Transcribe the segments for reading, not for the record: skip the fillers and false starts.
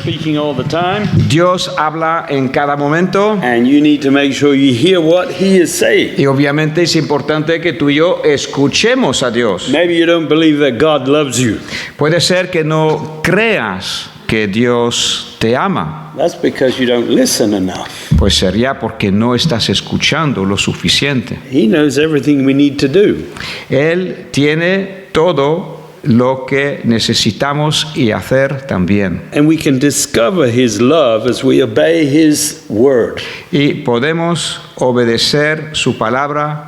speaking all the time. Dios habla en cada momento. And you need to make sure you hear what He is saying. Y obviamente es importante que tú y yo escuchemos a Dios. Maybe you don't believe that God loves you. Puede ser que no creas que Dios te ama. That's because you don't listen enough. Pues sería porque no estás escuchando lo suficiente. He knows everything we need to do. Él tiene todo lo que necesitamos y hacer también. And we can discover His love as we obey His word. Y podemos obedecer su palabra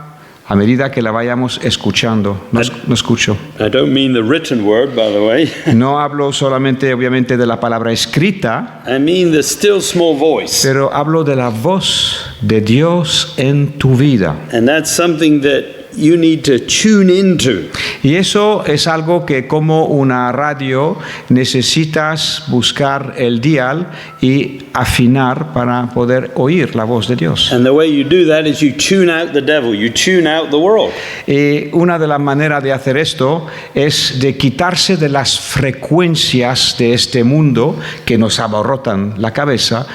a medida que la vayamos escuchando. No escucho. I don't mean the written word, by the way. No hablo solamente, obviamente, de la palabra escrita, I mean the still small voice. pero hablo de la voz de Dios en tu vida. And that's something that you need to tune into. Y eso es algo que, como una radio, necesitas buscar el dial y afinar para poder oír la voz de Dios. And the way you do that is you tune out the devil, you tune out the world. Y una de las maneras de hacer esto es de quitarse de las frecuencias de este mundo que nos abarrotan la cabeza.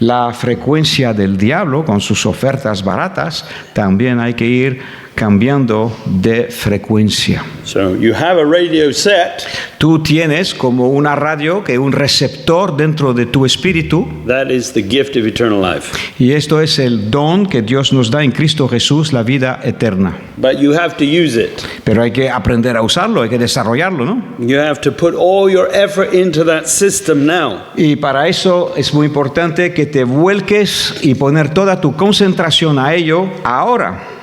La frecuencia del diablo con sus ofertas baratas, también hay que ir cambiando de frecuencia. So you have a radio set. Tú tienes como una radio, que un receptor dentro de tu espíritu, That is the gift of eternal life. y esto es el don que Dios nos da en Cristo Jesús, la vida eterna. But you have to use it. Pero hay que aprender a usarlo, hay que desarrollarlo, ¿no? You have to put all your effort into that system now. Y para eso es muy importante que te vuelques y poner toda tu concentración a ello ahora.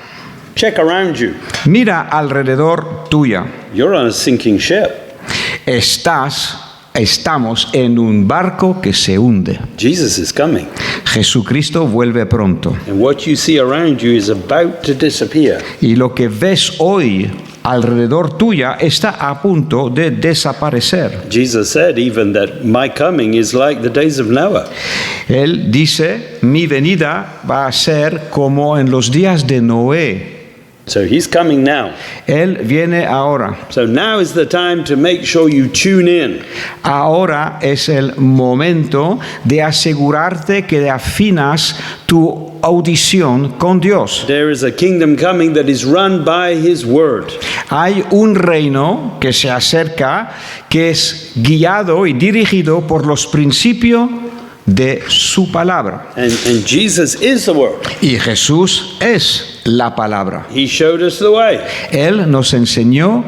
Check around you. Mira alrededor tuya. You're on a sinking ship. Estamos en un barco que se hunde. Jesus is coming. Jesucristo vuelve pronto. And what you see around you is about to disappear. Y lo que ves hoy alrededor tuya está a punto de desaparecer. Jesus said even that my coming is like the days of Noah. Él dice, mi venida va a ser como en los días de Noé. So He's coming now. Él viene ahora. So now is the time to make sure you tune in. Ahora es el momento de asegurarte que afinas tu audición con Dios. There is a kingdom coming that is run by His word. Hay un reino que se acerca, que es guiado y dirigido por los principios de su palabra. And Jesus is the word. Y Jesús es la palabra. He showed us the way. Él nos enseñó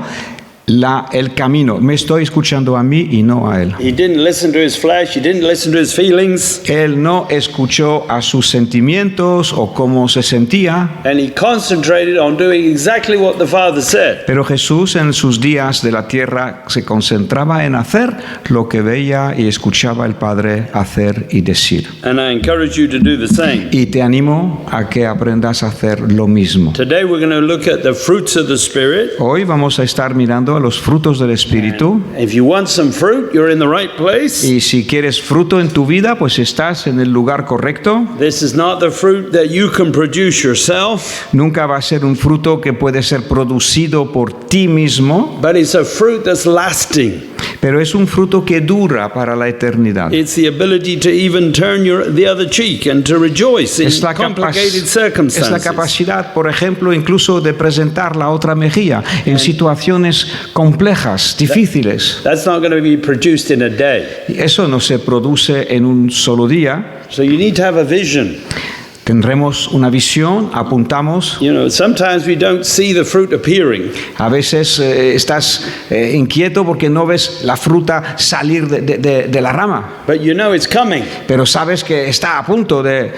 el camino. Me estoy escuchando a mí y no a Él. He didn't listen to his flesh. He didn't listen to his feelings. Él no escuchó a sus sentimientos o cómo se sentía. And he concentrated on doing exactly what the Father said. Pero Jesús en sus días de la tierra se concentraba en hacer lo que veía y escuchaba el Padre hacer y decir. And I encourage you to do the same. Y te animo a que aprendas a hacer lo mismo. Today we're going to look at the fruits of the Spirit. Hoy vamos a estar mirando a los frutos del Espíritu. If you want some fruit, you're in the right place. Y si quieres fruto en tu vida, pues estás en el lugar correcto. This is not the fruit that you can produce yourself, Nunca va a ser un fruto que puede ser producido por ti mismo, but it's a fruit that's lasting. pero es un fruto que dura para la eternidad. It's the ability to even turn the other cheek and to rejoice in complicated Es la circumstances. capacidad, por ejemplo, incluso de presentar la otra mejilla en situaciones complejas, difíciles. That's not going to be produced in a day. Y eso no se produce en un solo día. So you need to have a vision. Tendremos una visión, apuntamos. You know, sometimes we don't see the fruit appearing. A veces estás inquieto porque no ves la fruta salir de la rama, But you know it's coming. pero sabes que está a punto de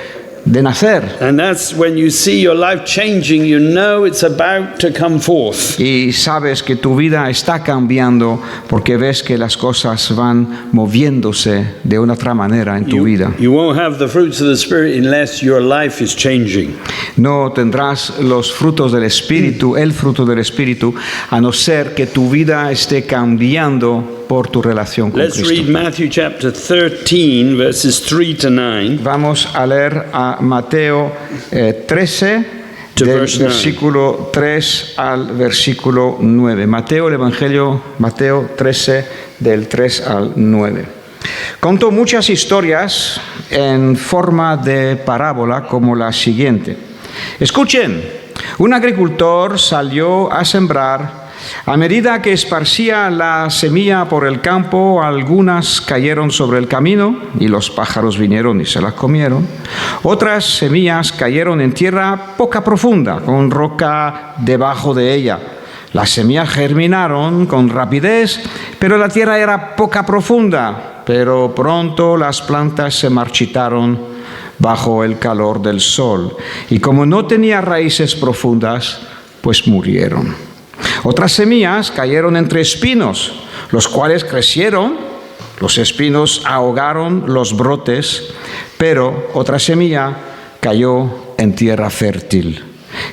nacer. And that's when you see your life changing, you know it's about to come forth. Y sabes que tu vida está cambiando porque ves que las cosas van moviéndose de una otra manera en tu vida. You won't have the fruits of the Spirit unless your life is changing. No tendrás los frutos del Espíritu, el fruto del Espíritu, a no ser que tu vida esté cambiando por tu relación con Let's read Cristo. Matthew chapter 13, verses 3 to 9. Vamos a leer a Mateo 13, To del verse 9. versículo 3 al versículo 9. Mateo, el Evangelio, Mateo 13, del 3 al 9. Contó muchas historias en forma de parábola como la siguiente. Escuchen, un agricultor salió a sembrar. A medida que esparcía la semilla por el campo, algunas cayeron sobre el camino y los pájaros vinieron y se las comieron. Otras semillas cayeron en tierra poco profunda, con roca debajo de ella. Las semillas germinaron con rapidez, pero la tierra era poco profunda. Pero pronto las plantas se marchitaron bajo el calor del sol. Y como no tenía raíces profundas, pues murieron. Otras semillas cayeron entre espinos, los cuales crecieron, los espinos ahogaron los brotes, pero otra semilla cayó en tierra fértil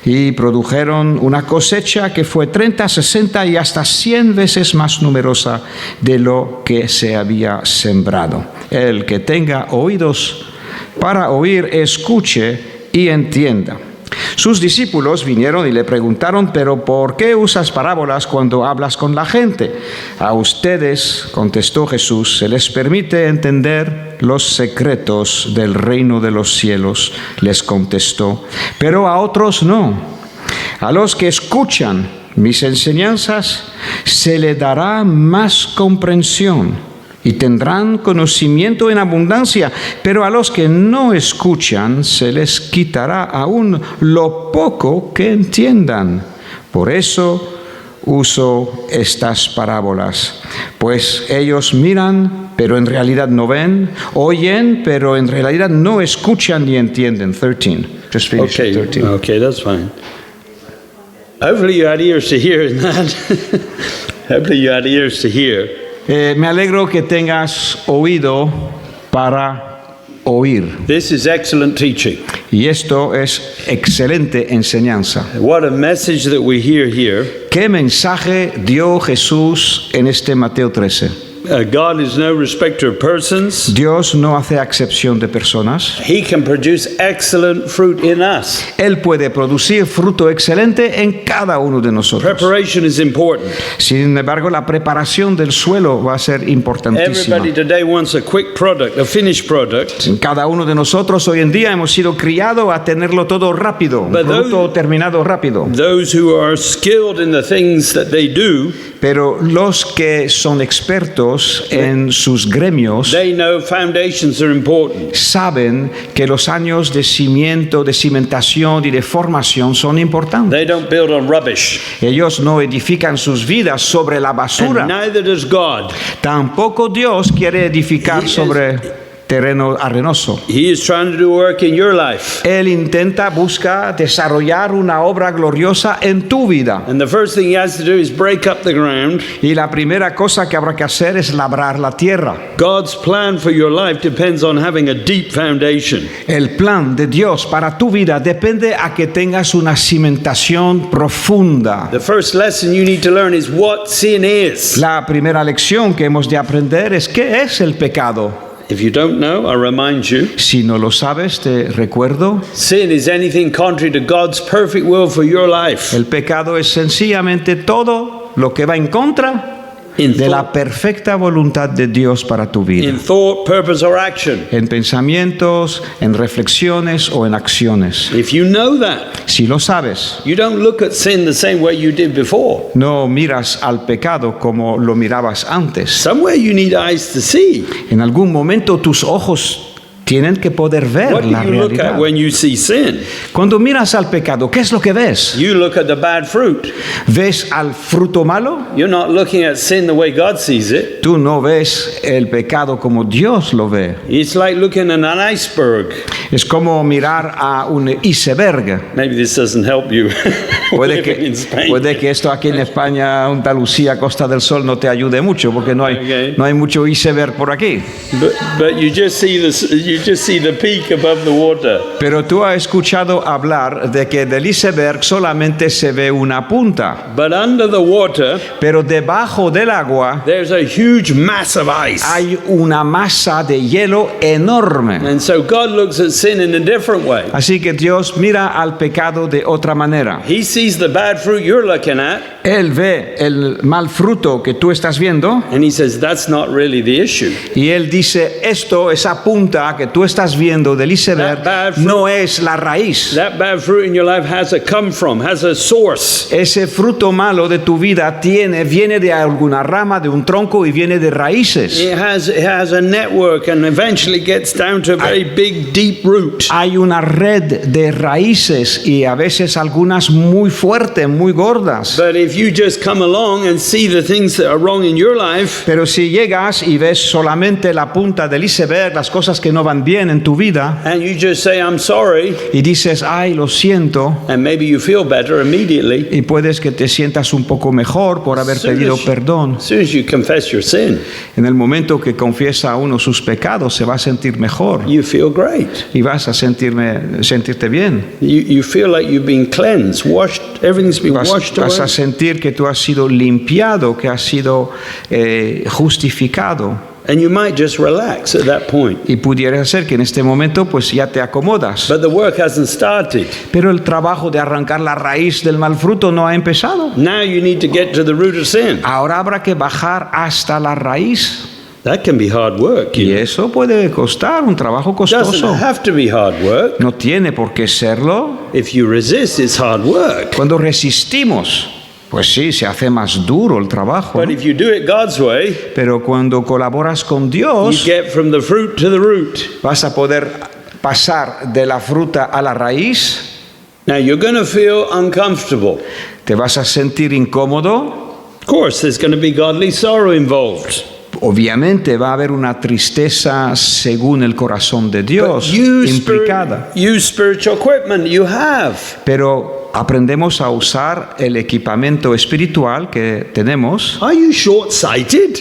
y produjeron una cosecha que fue 30, 60 y hasta 100 veces más numerosa de lo que se había sembrado. El que tenga oídos para oír, escuche y entienda. Sus discípulos vinieron y le preguntaron, ¿pero por qué usas parábolas cuando hablas con la gente? A ustedes, contestó Jesús, se les permite entender los secretos del reino de los cielos, les contestó, pero a otros no. A los que escuchan mis enseñanzas se les dará más comprensión y tendrán conocimiento en abundancia, pero a los que no escuchan se les quitará aún lo poco que entiendan. Por eso uso estas parábolas, pues ellos miran, pero en realidad no ven, oyen, pero en realidad no escuchan ni entienden. 13. Just finish Okay, 13. okay, that's fine. Hopefully you had ears to hear in that. Hopefully you had ears to hear. Me alegro que tengas oído para oír. This is excellent teaching. Y esto es excelente enseñanza. What a message that we hear here. ¿Qué mensaje dio Jesús en este Mateo 13? God is no respecter of persons. Dios no hace acepción de personas. He can produce excellent fruit in us. Él puede producir fruto excelente en cada uno de nosotros. Preparation is important. Sin embargo, la preparación del suelo va a ser importantísima. Everybody today wants a quick product, a finished product. Cada uno de nosotros hoy en día hemos sido criados a tenerlo todo rápido, un But producto terminado rápido. Those who are skilled in the things that they do, Pero los que son expertos en sus gremios they know foundations are important. saben que los años de cimiento, de cimentación y de formación son importantes. They don't build on rubbish. Ellos no edifican sus vidas sobre la And basura. neither does God. Tampoco Dios quiere edificar sobre terreno arenoso. He is trying to do work in your life. Él busca desarrollar una obra gloriosa en tu vida. And the first thing he has to do is break up the ground. Y la primera cosa que habrá que hacer es labrar la tierra. God's plan for your life depends on having a deep foundation. El plan de Dios para tu vida depende a que tengas una cimentación profunda. The first lesson you need to learn is what sin is. La primera lección que hemos de aprender es qué es el pecado. If you don't know, I remind you, Si no lo sabes, te recuerdo, sin is anything contrary to God's perfect will for your life. el pecado es sencillamente todo lo que va en contra In de la thought, perfecta voluntad de Dios para tu vida. in thought, purpose, or action. En pensamientos, en reflexiones o en acciones. If you know that, Si lo sabes, you don't look at sin the same way you did before. no miras al pecado como lo mirabas antes. Somewhere you need eyes to see. En algún momento tus ojos tienen que poder ver What do la you look realidad. at when you see sin? Cuando miras al pecado, ¿qué es lo que ves? You look at the bad fruit. ¿Ves al fruto malo? You're not looking at sin the way God sees it. Tú no ves el pecado como Dios lo ve. It's like looking at an iceberg. Es como mirar a un iceberg. Maybe this doesn't help you. Puede que esto aquí en España, Andalucía, Costa del Sol, no te ayude mucho porque no hay mucho iceberg por aquí. But you just see this. You just see the peak above the water. Pero tú has escuchado hablar de que del iceberg solamente se ve una punta, But under the water, pero debajo del agua there's a huge mass of ice. hay una masa de hielo enorme. And so God looks at sin in a different way. Así que Dios mira al pecado de otra manera. He sees the bad fruit you're looking at, Él ve el mal fruto que tú estás viendo and he says, that's not really the issue. y Él dice, esa punta que tú estás viendo del iceberg That bad fruit- no es la raíz. That bad fruit in your life has a come from, has a source. Ese fruto malo de tu vida viene de alguna rama, de un tronco y viene de raíces. It has a network and eventually gets down to a very big, deep root. Hay una red de raíces y a veces algunas muy fuertes, muy gordas. But if you just come along and see the things that are wrong in your life, Pero si llegas y ves solamente la punta del iceberg, las cosas que no van bien en tu vida, and you just say, I'm sorry, y dices, ay, lo siento, and maybe you feel better immediately, y puedes que te sientas un poco mejor por haber pedido perdón. as soon as you confess your sin, En el momento que confiesa a uno sus pecados, se va a sentir mejor you feel great. y vas a sentirte bien. You feel like you've been cleansed, washed, everything's been washed Vas a away. sentir que tú has sido limpiado, que has sido justificado. And you might just relax at that point. Y pudiera ser que en este momento pues ya te acomodas. But the work hasn't started. Pero el trabajo de arrancar la raíz del mal fruto no ha empezado. Now you need to get to the root of sin. Ahora habrá que bajar hasta la raíz. That can be hard work. Y eso puede costar un trabajo It costoso. doesn't have to be hard work. No tiene por qué serlo. If you resist, it's hard work. Cuando resistimos, pues sí, se hace más duro el trabajo. But if you do it God's way, Pero cuando colaboras con you Dios, get from the fruit to the root. vas a poder pasar de la fruta a la raíz. Now you're going to feel uncomfortable. Te vas a sentir incómodo. Of course, there's going to be godly sorrow involved. Obviamente va a haber una tristeza según el corazón de Dios You implicada. use spiritual equipment you have. Pero aprendemos a usar el equipamiento espiritual que tenemos. Are you short-sighted?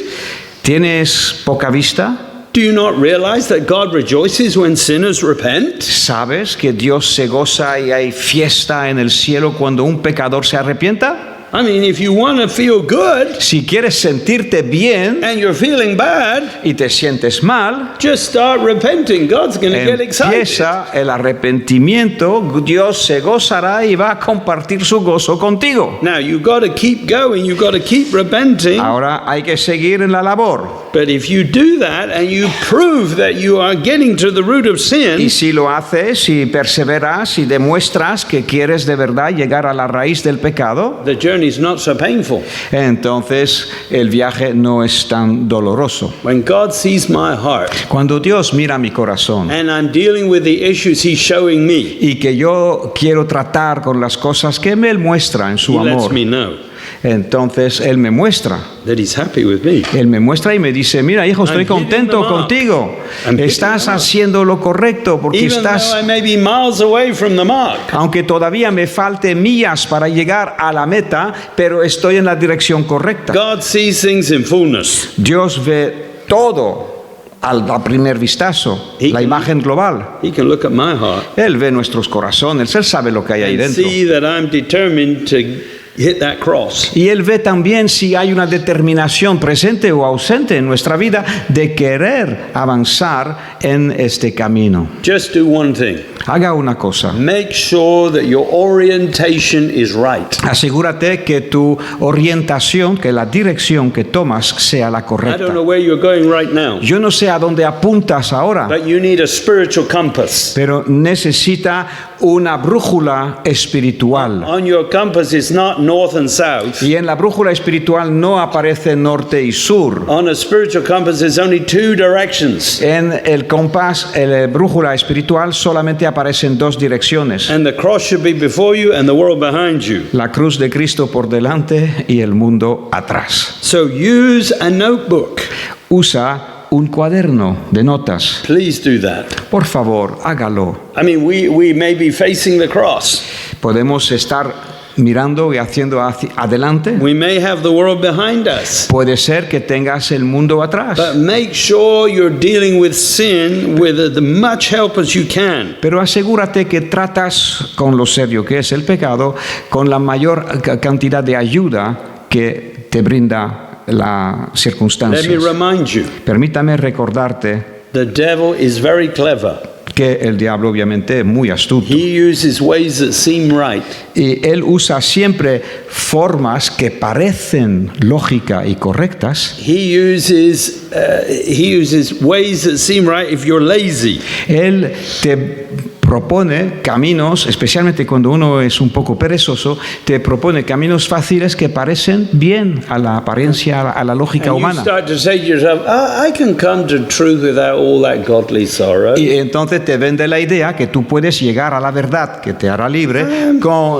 ¿Tienes poca vista? Do you not realize that God rejoices when sinners repent? ¿Sabes que Dios se goza y hay fiesta en el cielo cuando un pecador se arrepienta? I mean, if you want to feel good Si quieres sentirte bien and you're feeling bad, y te sientes mal, just start repenting. God's going to get excited. empieza el arrepentimiento, Dios se gozará y va a compartir su gozo contigo. Now, you've got to keep going. You've got to keep repenting. Ahora hay que seguir en la labor. But if you do that and you prove that you are getting to the root of sin, Y si lo haces, si perseveras, si demuestras que quieres de verdad llegar a la raíz del pecado, the journey is not so painful. entonces el viaje no es tan doloroso. When God sees my heart Cuando Dios mira mi corazón and I'm dealing with the issues He's showing me, y que yo quiero tratar con las cosas que Él muestra en su He lets amor, me know entonces Él me muestra. that He's happy with me. Él me muestra y me dice, mira hijo, estoy I'm hitting contento the mark. contigo. I'm hitting Estás the mark. haciendo lo correcto porque Even though estás... I may be miles away from the mark. Aunque todavía me falte millas para llegar a la meta, pero estoy en la dirección correcta. God sees things in fullness. Dios ve todo al primer vistazo, He la can- imagen global. He can look at my heart Él ve nuestros corazones, Él sabe lo que hay ahí and dentro. see that I'm determined to hit that cross. Y Él ve también si hay una determinación presente o ausente en nuestra vida de querer avanzar en este camino. Just do one thing. Haga una cosa. Make sure that your orientation is right. Asegúrate que tu orientación, que la dirección que tomas sea la I don't correcta. know where you're going right now, Yo no sé a dónde apuntas ahora, but you need a spiritual compass. pero necesita una brújula espiritual. On your compass is not north and south. Y en la brújula espiritual no aparece norte y sur. On a spiritual compass, there's only two directions. En el compás, en la brújula espiritual solamente aparecen dos direcciones. And the cross should be before you and the world behind you. La cruz de Cristo por delante y el mundo atrás. So use a notebook. Usa un cuaderno de notas. Please do that. Por favor, hágalo. I mean, we may be facing the cross. Podemos estar mirando y haciendo adelante. We may have the world behind us. Puede ser que tengas el mundo atrás. But make sure you're dealing with sin with as much help as you can. Pero asegúrate que tratas con lo serio que es el pecado, con la mayor cantidad de ayuda que te brinda las Let me circunstancias. remind you, Permítame recordarte the devil is very clever. que el diablo obviamente es muy astuto. He uses ways that seem right. Y él usa siempre formas que parecen lógicas y correctas. He uses ways that seem right if you're lazy. Él te propone caminos, especialmente cuando uno es un poco perezoso, te propone caminos fáciles que parecen bien a la apariencia, a la lógica And you humana. start to say to yourself, I can come to truth without all that godly sorrow. Y entonces te vende la idea que tú puedes llegar a la verdad que te hará libre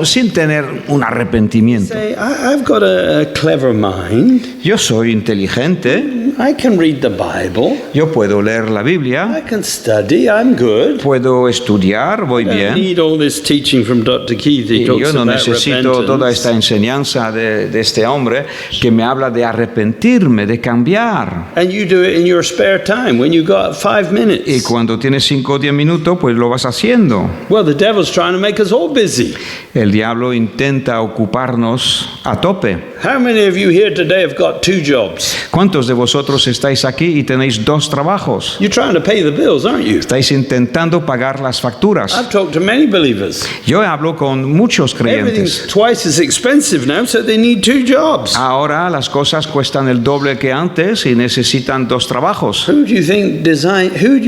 sin tener un arrepentimiento. Say, I've got a clever mind. Yo soy inteligente, I can read the Bible. yo puedo leer la Biblia, I can study. I'm good. puedo estudiar, voy I don't bien. need all this teaching from Dr. Keith. He Y talks yo no about necesito toda repentance. esta enseñanza de este hombre que me habla de arrepentirme, de cambiar. And you do it in your spare time when you got 5 Y minutes. cuando tienes 5 o 10 minutos, pues lo vas haciendo. Well, the devil's trying to make us all busy. El diablo intenta ocuparnos a tope. How many of you here today have got 2 jobs? ¿Cuántos de vosotros estáis aquí y tenéis 2 trabajos? You're trying to pay the bills, aren't you? Estáis intentando pagar las facturas. I've talked to many believers. Yo hablo con muchos Everything's creyentes. twice as expensive now, so they need 2 jobs. Ahora las cosas cuestan el doble que antes y necesitan 2 trabajos. Who do you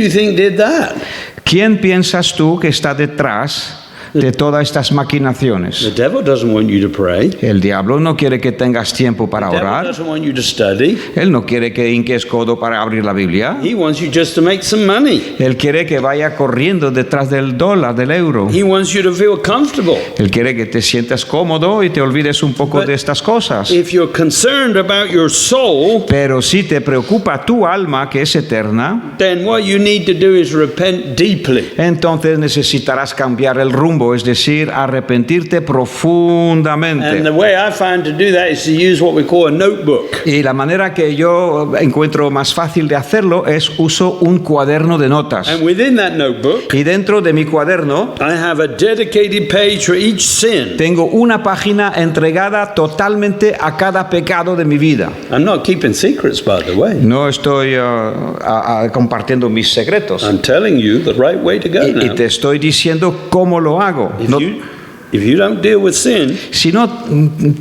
think did that? ¿Quién piensas tú que está detrás de todas estas The maquinaciones? devil doesn't want you to pray. El diablo no quiere que tengas tiempo para The devil orar. doesn't want you to study. Él no quiere que hinques codo para abrir la Biblia. He wants you just to make some money. Él quiere que vaya corriendo detrás del dólar, del euro. He wants you to feel comfortable. Él quiere que te sientas cómodo y te olvides un poco But de estas cosas. If you're concerned about your soul, Pero si te preocupa tu alma, que es eterna, then what you need to do is repent deeply. entonces necesitarás cambiar el rumbo, es decir, arrepentirte And profundamente. the way I find to do that is to use what we call a notebook. Y la manera que yo encuentro más fácil de hacerlo es uso un cuaderno de notas. And within that notebook, Y dentro de mi cuaderno I have a dedicated page for each sin. tengo una página entregada totalmente a cada pecado de mi vida. I'm not keeping secrets, by the way. No estoy compartiendo mis secretos. I'm telling you the right way to go Y now. te estoy diciendo cómo lo hago. If you don't deal with sin, Si no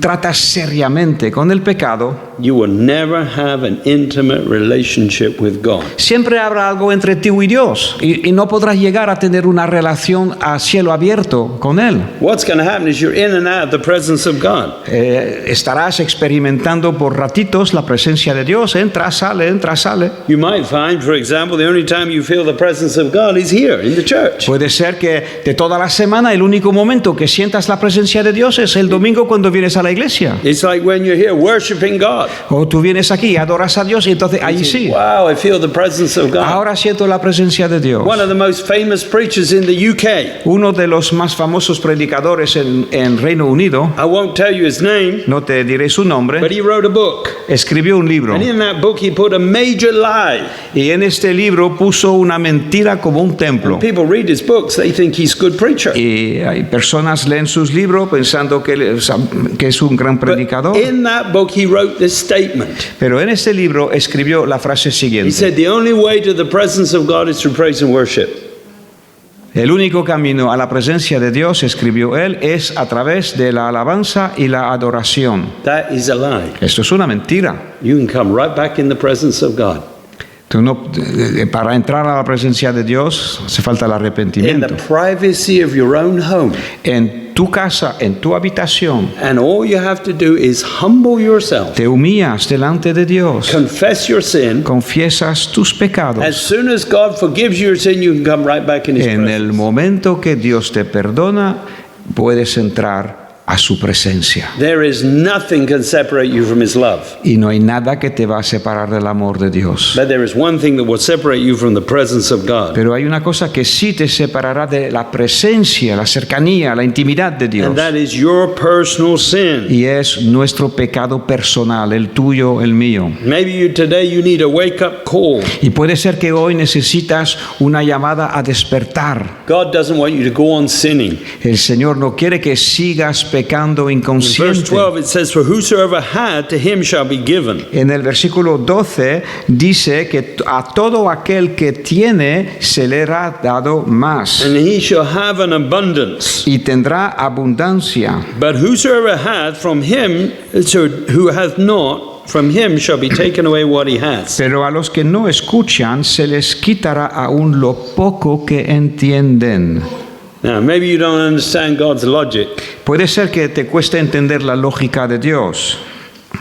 tratas seriamente con el pecado, you will never have an intimate relationship with God. siempre habrá algo entre ti y Dios y no podrás llegar a tener una relación a cielo abierto con Él. What's going to happen is you're in and out of the presence of God. Estarás experimentando por ratitos la presencia de Dios, entra, sale. You might find, for example, the only time you feel the presence of God is here in the church. Puede ser que de toda la semana el único momento que sientas la presencia de Dios es el domingo cuando vienes a la iglesia. It's like when you're here worshiping God. O tú vienes aquí, adoras a Dios y entonces allí sí. Wow, I feel the presence of God. Ahora siento la presencia de Dios. One of the most famous preachers in the UK. Uno de los más famosos predicadores en Reino Unido, I won't tell you his name, no te diré su but nombre, he wrote a book. escribió un libro. And in that book he put a major lie. Y en este libro puso una mentira como un templo. People read his books, they think he's a good preacher. Y hay personas leen sus libros pensando que es un gran But predicador. in that book he wrote this statement. Pero en este libro escribió la frase He siguiente: said the only way to the presence of God is through praise and worship. el único camino a la presencia de Dios, escribió él, es a través de la alabanza y la adoración. That is a lie. Esto es una mentira. You can come right back in the presence of God. Tú no, para entrar a la presencia de Dios hace falta el In arrepentimiento. the privacy of your own home. En tu casa, en tu habitación, And all you have to do is humble yourself, te humillas delante de Dios, confess your sin. confiesas tus As pecados. soon as God forgives your sin, you can come right back in His En el presence. momento que Dios te perdona, puedes entrar a su presencia. There is nothing can separate you from His love. Y no hay nada que te va a separar del amor de Dios. But there is one thing that will separate you from the presence of God. Pero hay una cosa que sí te separará de la presencia, la cercanía, la intimidad de Dios. And that is your personal sin. Y es nuestro pecado personal, el tuyo, el mío. Maybe today you need a wake-up call. Y puede ser que hoy necesitas una llamada a despertar. God doesn't want you to go on sinning. El Señor no quiere que sigas pecando In verse inconsciente. 12 it says, "For whosoever had, to him shall be given." En el versículo 12 dice que a todo aquel que tiene se le hará dado más And he shall have an abundance. y tendrá abundancia. But whosoever hath from him, so who hath not, from him shall be taken away what he has. Pero a los que no escuchan se les quitará aún lo poco que entienden. Now, maybe you don't understand God's logic. Puede ser que te cueste entender la lógica de Dios.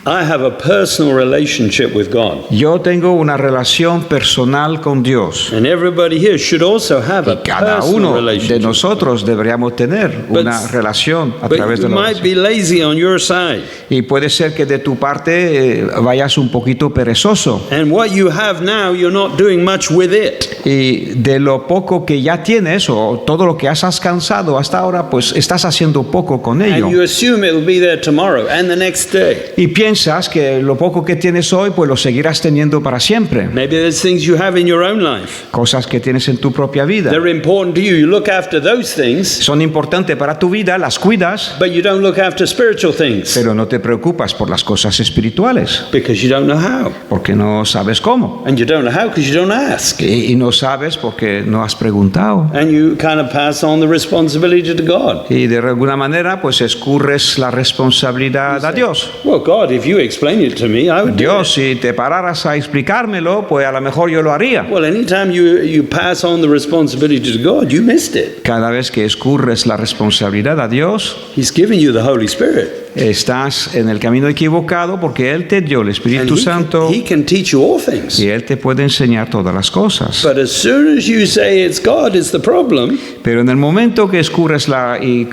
I have a personal relationship with God. Yo tengo una relación personal con Dios. And everybody here should also have a Cada personal uno de relationship. nosotros deberíamos tener una But- relación a But través you de la might oración. be lazy on your side. Y puede ser que de tu parte vayas un poquito perezoso. And what you have now, you're not doing much with it. Y de lo poco que ya tienes o todo lo que has alcanzado hasta ahora, pues estás haciendo poco con ello. And you assume it'll be there tomorrow and the next day. Y piensas que lo poco que tienes hoy, pues lo seguirás teniendo para siempre. Maybe there's things you have in your own life. Cosas que tienes en tu propia vida. They're important to you. You look after those things, Son importantes para tu vida, las cuidas, but you don't look after spiritual things pero no te preocupas por las cosas espirituales, because you don't know how. porque no sabes cómo. And you don't know how because you don't ask. Y no sabes porque no has preguntado. And you kind of pass on the responsibility to God. Y de alguna manera, pues escurres la responsabilidad a Dios. Well, God, if you explain it to me, I would do Dios, it. si te pararas a explicármelo, pues a lo mejor yo lo haría. Well, anytime you pass on the responsibility to God, you missed it. Cada vez que escurres la responsabilidad a Dios, He's given you the Holy Spirit. estás en el camino equivocado porque Él te dio el And Espíritu Santo he can teach you all things. y Él te puede enseñar todas las cosas. But as soon as you say it's God is the problem, Pero en el momento que escurres y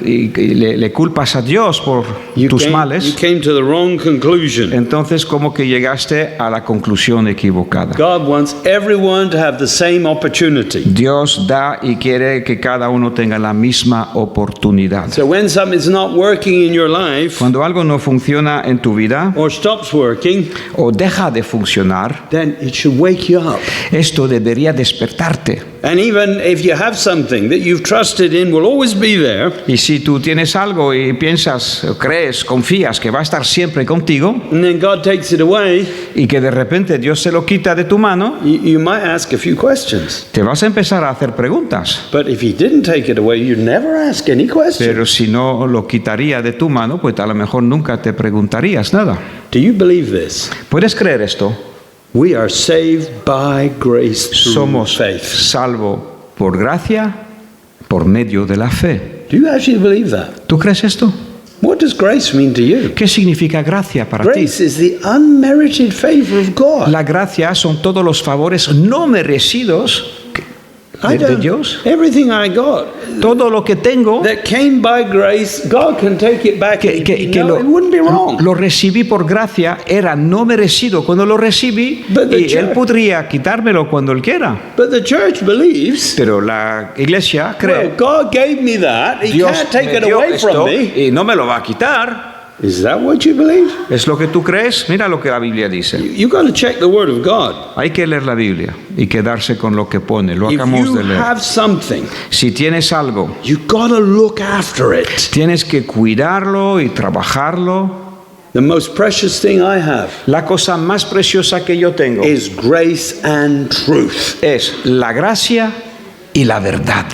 le culpas a Dios por tus you males, came to the wrong conclusion. entonces como que llegaste a la conclusión equivocada. God wants everyone to have the same opportunity. Dios da y quiere que cada uno tenga la misma oportunidad. So when something's not working in your life Cuando algo no funciona en tu vida or stops working, o deja de funcionar, then it should wake you up. esto debería despertarte. And even if you have something that you've trusted in will always be there, Y si tú tienes algo y piensas, crees, confías que va a estar siempre contigo and then God takes it away, y que de repente Dios se lo quita de tu mano, you might ask a few questions. te vas a empezar a hacer preguntas. But if He didn't take it away, you'd never ask any questions. Pero si no lo quitaría de tu mano, pues a lo mejor nunca te preguntarías nada. Do you believe this? ¿Puedes creer esto? We are saved by grace through Somos faith. salvos por gracia, por medio de la fe. Do you actually believe that? ¿Tú crees esto? What does grace mean to you? ¿Qué significa gracia para ti? Grace is the unmerited favor of God. La gracia son todos los favores no merecidos de Dios. Everything I got Todo lo que tengo that came by grace, God can take it back. que it wouldn't be wrong. lo recibí por gracia, era no merecido cuando lo recibí But the y Él church- podría quitármelo cuando Él quiera. But the church believes, Pero la iglesia well, cree, God gave me that. He Dios can't take me it dio away esto from me. y no me lo va a quitar. Is that what you believe? ¿Es lo que tú crees? Mira lo que la Biblia dice. You've got to check the Word of God. Hay que leer la Biblia y quedarse con lo que pone. Lo If acabamos you de leer. have something, Si tienes algo, you've got to look after it. tienes que cuidarlo y trabajarlo. The most precious thing I have La cosa más preciosa que yo tengo is grace and truth. es la gracia y la verdad.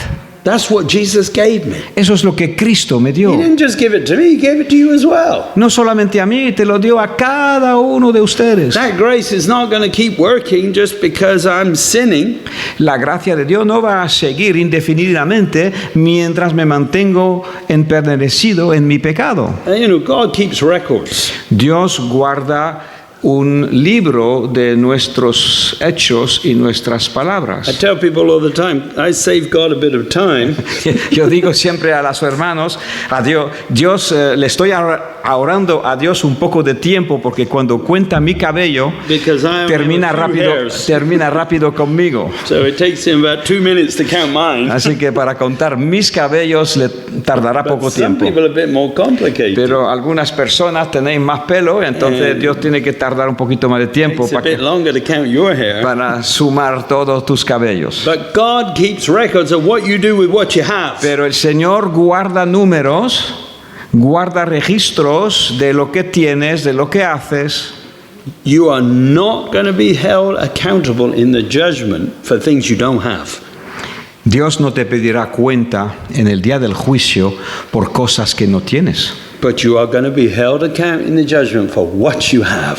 That's what Jesus gave me. Eso es lo que Cristo me He dio. didn't just give it to me, He gave it to you as well. No solamente a mí, te lo dio a cada uno de ustedes. That grace is not going to keep working just because I'm sinning. La gracia de Dios no va a seguir indefinidamente mientras me mantengo emperecido en mi pecado. And, God keeps records. Dios guarda un libro de nuestros hechos y nuestras I palabras. tell people all the time, I save God a bit of time Yo digo siempre a los hermanos, a Dios, le estoy ahorrando a Dios un poco de tiempo porque cuando cuenta mi cabello because I only have a few hairs. termina rápido conmigo. So it takes him about 2 minutes to count mine. Así que para contar mis cabellos le tardará But poco some tiempo. people are a bit more complicated. Pero algunas personas tenéis más pelo, entonces Dios tiene que tardar un poquito más de tiempo It's a bit para, longer to count your hair. para sumar todos tus cabellos. But God keeps records of what you do with what you have. Pero el Señor guarda números, guarda registros de lo que tienes, de lo que haces. You are not going to be held accountable in the judgment for things you don't have. Dios no te pedirá cuenta en el día del juicio por cosas que no tienes. But you are going to be held account in the judgment for what you have.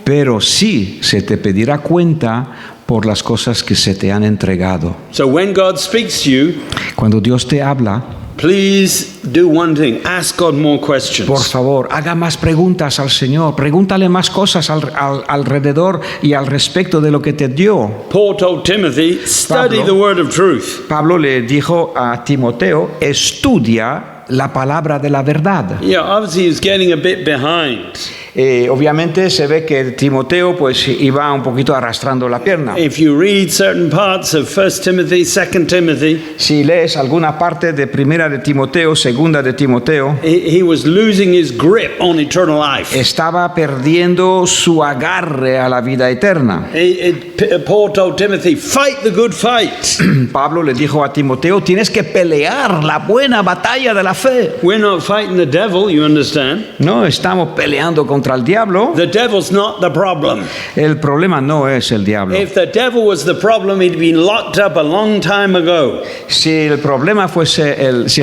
Pero sí se te pedirá cuenta por las cosas que se te han entregado. So when God speaks to you, Cuando Dios te habla, please do one thing. Ask God more questions. por favor, haga más preguntas al Señor. Pregúntale más cosas alrededor y al respecto de lo que te dio. Paul told Timothy, study Pablo. the word of truth. Pablo le dijo a Timoteo, estudia la palabra de la verdad. Yeah, obviously he's getting a bit behind. Obviamente se ve que Timoteo pues iba un poquito arrastrando la pierna. If you read certain parts of 1 Timothy, 2 Timothy, Si lees alguna parte de primera de Timoteo, segunda de Timoteo, he was losing his grip on eternal life. estaba perdiendo su agarre a la vida eterna. Paul told Timothy, fight the good fight. Pablo le dijo a Timoteo, tienes que pelear la buena batalla de la fe. We're not fighting the devil, you understand? No estamos peleando contra el diablo. The devil's not the problem. El problema no es el diablo. If the devil was the problem, he'd been locked up a long time ago. Si el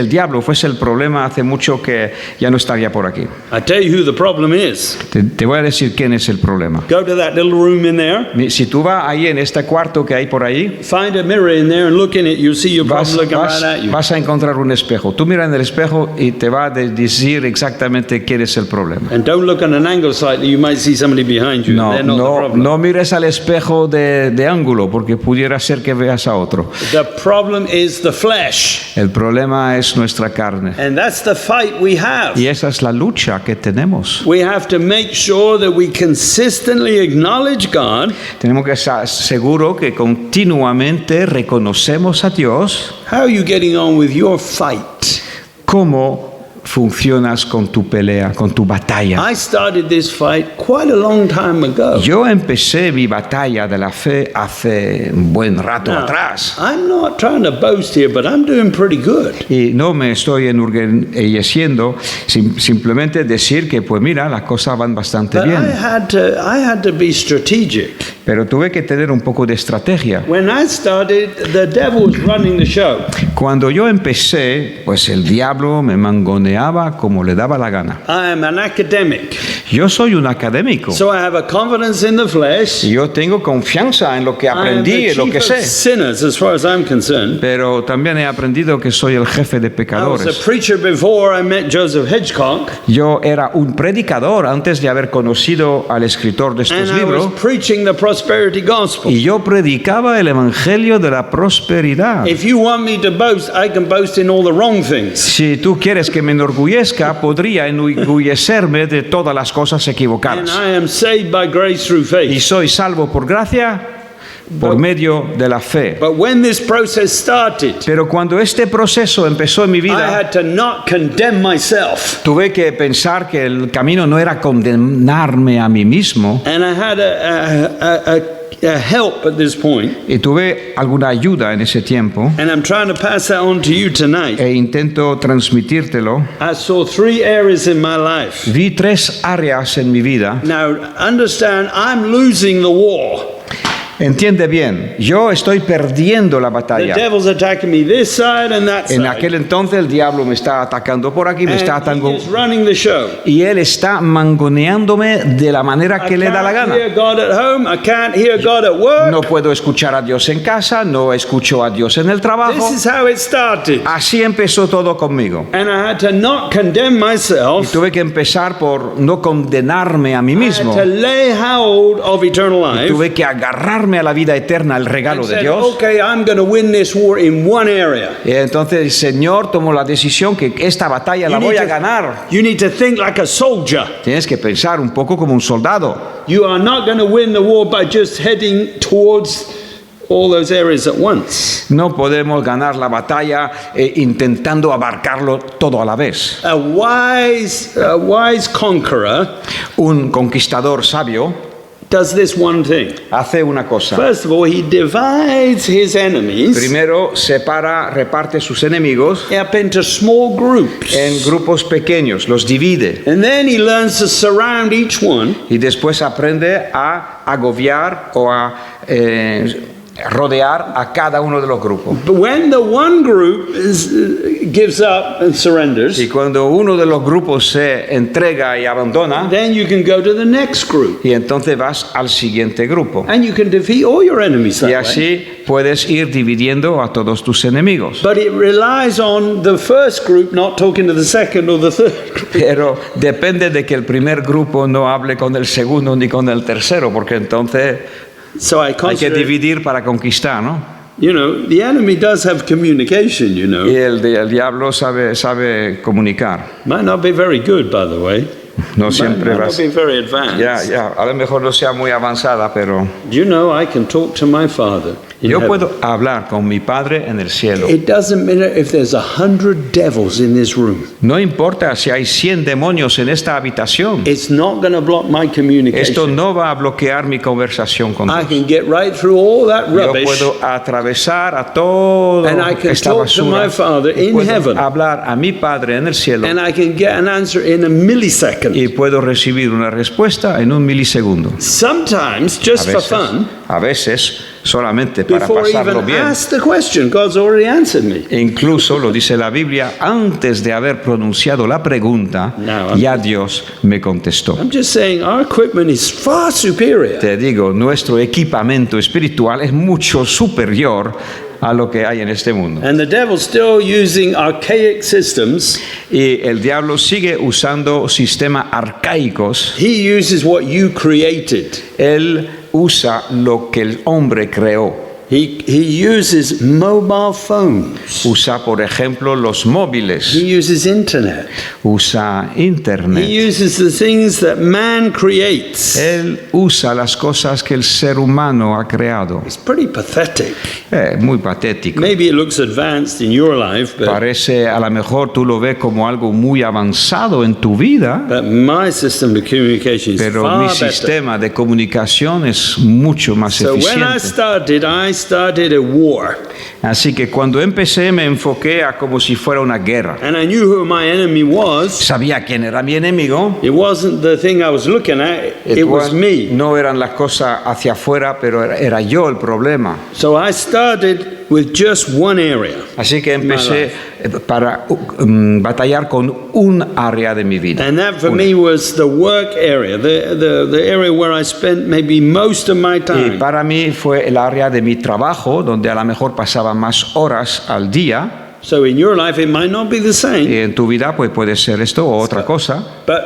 diablo fuese el problema, hace mucho que ya no estaría por aquí. I tell you who the problem is. Te voy a decir quién es el problema. Go to that little room in there, Si tú vas ahí en este cuarto que hay por ahí, find a mirror in there and look in it. You'll see your problem looking right at you. vas a encontrar un espejo. Tú mira en el espejo y te va a decir exactamente quién es el problema. And don't look at an angle slightly, you might see somebody behind you. They're not the problem. No mires al espejo de ángulo porque pudiera ser que veas a otro. The problem is the flesh. El problema es nuestra carne. And that's the fight we have. Y esa es la lucha que tenemos. We have to make sure that we consistently acknowledge God. Tenemos que estar seguros que continuamente reconocemos a Dios. How are you getting on with your fight? ¿Cómo funcionas con tu pelea, con tu batalla? I started this fight quite a long time ago. Yo empecé mi batalla de la fe hace un buen rato Now, atrás. I'm not trying to boast here, but I'm doing pretty good. Y no me estoy enorgulleciendo, simplemente decir que pues mira, las cosas van bastante But bien. I had to be strategic. Pero tuve que tener un poco de estrategia. When I started, the devil was running the show. Cuando yo empecé, pues el diablo me mangoneaba como le daba la gana. I am an academic, Yo soy un académico. so I have a confidence in the flesh. Y yo tengo confianza en lo que I am aprendí the y lo chief que of sé. sinners, as far as I'm concerned. Pero también he aprendido que soy el jefe de I was a pecadores. preacher before I met Joseph Hitchcock, Yo era un predicador antes de haber conocido al escritor de estos and I libros. was preaching the prosperity gospel. Y yo predicaba el evangelio de la prosperidad. If you want me to boast, I can boast in all the wrong things. Si tú quieres que me enorgullezca, podría enorgullecerme de todas las cosas And equivocadas. I am saved by grace through Y faith. soy salvo por gracia, por medio de la fe. But when this process started, Pero cuando este proceso empezó en mi I vida, had to not condemn myself. tuve que pensar que el camino no era condenarme a mí mismo. And I had a help at this point. Y tuve alguna ayuda en ese tiempo. And I'm trying to pass that on to you tonight. E intento transmitírtelo. I saw 3 areas in my life. Vi 3 áreas en mi vida. Now, understand, I'm losing the war. Entiende bien, yo estoy perdiendo la The batalla. devil's attacking me this side and that En side. aquel entonces el diablo me está atacando por aquí, me está And he atacando, is running the show. y él está mangoneándome de la manera que I le da la can't gana. hear God at home. I can't hear God at work. No puedo escuchar a Dios en casa, no escucho a Dios en el trabajo. This is how it started. Así empezó todo conmigo. And I had to not condemn Y myself. tuve que empezar por no condenarme a mí I mismo. had to lay hold of eternal life. Tuve que agarrarme a la vida eterna, el regalo And de said, Dios. okay, I'm going to win this war in one area. Y entonces el Señor tomó la decisión que esta batalla la voy a ganar. You need to think like a soldier. Tienes que pensar un poco como un soldado. You are not going to win the war by just heading towards all those areas at once. No podemos ganar la batalla intentando abarcarlo todo a la vez. A wise conqueror Un conquistador sabio does this one thing. hace una cosa. First of all, he divides his enemies Primero reparte sus enemigos up into small groups. en grupos pequeños, los divide. And then he learns to surround each one Y después aprende a agobiar o a rodear a cada uno de los grupos. But when the one group gives up and surrenders, Y cuando uno de los grupos se entrega y abandona, then you can go to the next group. y entonces vas al siguiente grupo. And you can defeat all your enemies that Y way. así puedes ir dividiendo a todos tus enemigos. But it relies on the first group not talking to the second or the third group. Pero depende de que el primer grupo no hable con el segundo ni con el tercero, porque entonces So I hay que consider, dividir para conquistar, ¿no? you know, the enemy does have communication, you know. Y el diablo sabe comunicar. Might not be very good, by the way. No siempre Might va a not be very advanced. a lo mejor no sea muy avanzada, pero Do you know I can talk to my Father in yo heaven? puedo hablar con mi Padre en el cielo. It doesn't matter if there's 100 devils in this room. No importa si hay 100 demonios en esta habitación. It's not going to block my Esto communication. no va a bloquear mi conversación con I Dios. can get right through all that Yo rubbish. puedo atravesar a todo And I can esta talk to basura. my Father Y in puedo heaven. hablar a mi Padre en el cielo And I can get an answer in a millisecond. y puedo recibir una respuesta en un milisegundo. Sometimes, just for fun, A veces solamente para before I pasarlo even bien. ask the question, God's already answered me. Incluso lo dice la Biblia, antes de haber pronunciado la pregunta, No, ya Dios me contestó. I'm just saying our equipment is far superior. Te digo, nuestro equipamiento espiritual es mucho superior a lo que hay en este mundo. And the devil's still using archaic systems. Y el diablo sigue usando sistemas arcaicos. He uses what you created. Él usa lo que el hombre creó. He uses mobile phones. Usa, por ejemplo, los móviles. He uses internet. Usa He internet. uses the things that man creates. Él usa las cosas que el ser humano ha creado. It's pretty pathetic. Muy patético. Maybe it looks advanced in your life, Parece, a lo mejor tú lo ves como algo muy avanzado en tu vida, but my system of communication is pero far mi better. sistema de comunicación es mucho más So when I eficiente. started a war, Así que cuando empecé me enfoqué a como si fuera una guerra. and I knew who my enemy was. Sabía quién era mi enemigo. It wasn't the thing I was looking at, it was me. No eran las cosas hacia afuera, pero era yo el problema. So I started with just one area. Así que empecé My para batallar con un área de mi vida. And that for me was the work area, the area where I spent maybe most of my Y time. para mí fue el área de mi trabajo, donde a lo mejor pasaba más horas al día. So in your life it might not be the same, Y en tu vida pues puede ser esto o otra cosa. but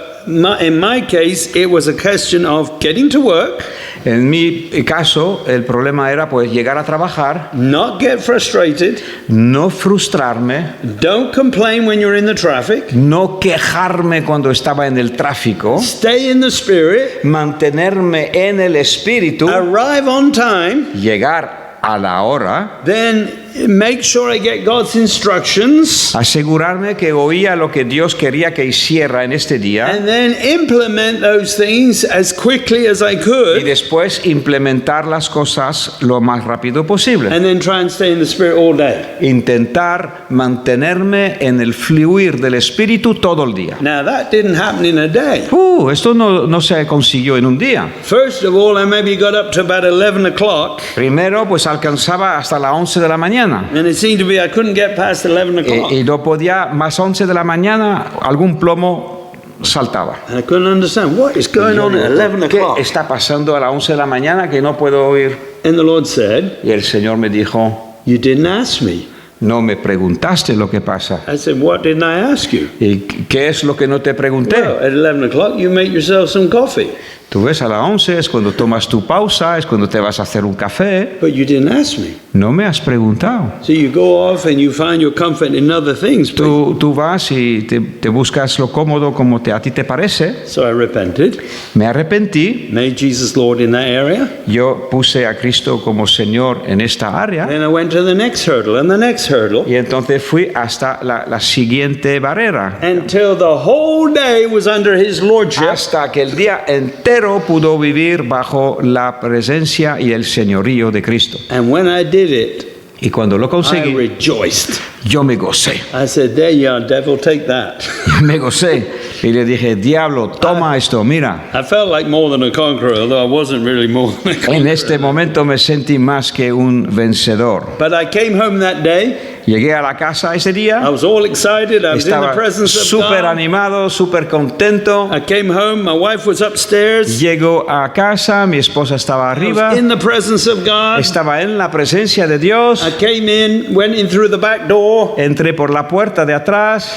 in my case it was a question of getting to work, En mi caso, el problema era pues llegar a trabajar, not get frustrated, no frustrarme, don't complain when you're in the traffic, no quejarme cuando estaba en el tráfico, stay in the spirit, mantenerme en el espíritu, arrive on time, llegar a la hora then make sure I get God's instructions, asegurarme que oía lo que Dios quería que hiciera en este día and then implement those things as quickly as I y could, después implementar las cosas lo más rápido posible. and then try and stay in the Spirit all day. Intentar mantenerme en el fluir del Espíritu todo el día. Now, that didn't happen in a day. Esto no se consiguió en un día. First of all, I maybe got up to about 11 o'clock, Primero, pues alcanzaba hasta las 11 de la mañana. and it seemed to be I couldn't get past 11 o'clock. Y no podía, más 11 de la mañana, algún plomo saltaba. And I couldn't understand what is going on at 11 ¿Qué o'clock. está pasando a las 11 de la mañana que no puedo oír? And the Lord said, Y el Señor me dijo, you didn't ask me. no me preguntaste lo que pasa. I said, what didn't I ask you? ¿Y qué es lo que no te pregunté? Well, at 11 o'clock, you make yourself some coffee. Tú ves, a las 11 es cuando tomas tu pausa, es cuando te vas a hacer un café. But you didn't ask me. No me has preguntado. So you go off and you find your comfort in other things. But Tú vas y te buscas lo cómodo como a ti te parece. so I repented, Me arrepentí. made Jesus Lord in that area. Yo puse a Cristo como Señor en esta área. Then I went to the next hurdle and the next hurdle Y entonces fui hasta la siguiente barrera. until the whole day was under His Lordship. Hasta que el día entero pudo vivir bajo la presencia y el señorío de Cristo. And when I did it, Y cuando lo I conseguí, rejoiced. yo me gocé. I said, there you are, devil, take that. Me gocé. Y le dije, diablo, toma esto, mira. I felt like more than a conqueror, although I wasn't really more than a conqueror. En este momento me sentí más que un vencedor. But I came home that day. Llegué a la casa ese I día, was all excited. I was in the estaba presence of súper God. animado, súper contento. I came home. My wife was upstairs. Llego a casa, mi esposa estaba I arriba, was in the presence of God. estaba en la presencia de Dios. I came in, went in through the back door, Entré por la puerta de atrás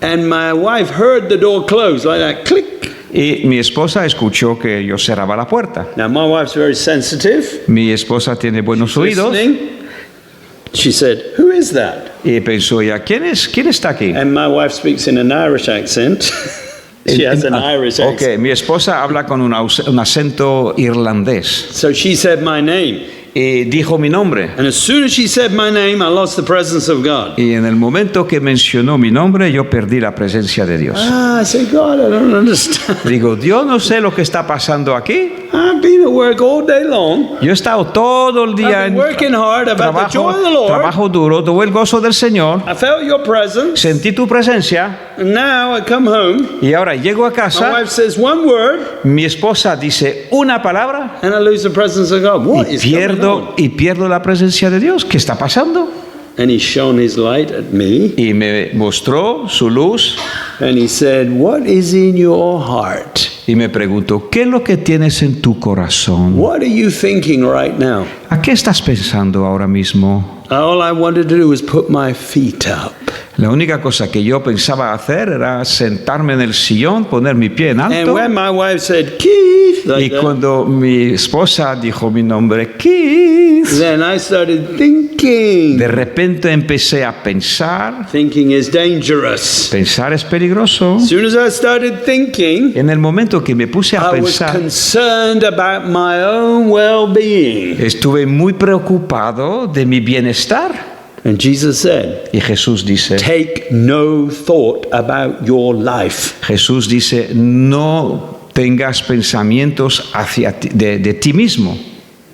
and my wife heard the door close like that, click. y mi esposa escuchó que yo cerraba la puerta. Now my wife's very sensitive. Mi esposa tiene buenos oídos Listening. She said, "Who is that?" y pensó ya, ¿quién está aquí? And my wife speaks in an Irish accent. She has an Irish accent. Ok, mi esposa habla con un acento irlandés So she said my name. y dijo mi nombre. And as soon as she said my name, I lost the presence of God. Y en el momento que mencionó mi nombre, yo perdí la presencia de Dios. I said, God, I don't understand. Digo, Dios, no sé lo que está pasando aquí. I've been at work all day long. Yo he estado todo el día I've en been working hard about the joy of the Lord. trabajo duro, tuve el gozo del Señor, I felt your presence. sentí tu presencia And now I come home. y ahora llego a My casa, wife says one word, mi esposa dice una palabra and I lose the presence of God. What is going on? y pierdo la presencia de Dios. ¿Qué está pasando? And he shone his light at me, Y me mostró su luz and he said, what is in your heart? y me preguntó, ¿qué es lo que tienes en tu corazón? What are you thinking right now? ¿A qué estás pensando ahora mismo? All I wanted to do was put my feet up. La única cosa que yo pensaba hacer era sentarme en el sillón, poner mi pie en And alto. when my wife said, Keith, Y like that, cuando mi esposa dijo mi nombre, Keith, then I started thinking. de repente empecé a pensar. Thinking is dangerous. Pensar es peligroso. As soon as I started thinking, En el momento que me puse a I was pensar, concerned about my own well-being. estuve muy preocupado de mi bienestar. And Jesus said, Y Jesús dice, take no thought about your life. Jesús dice, no tengas pensamientos de ti mismo.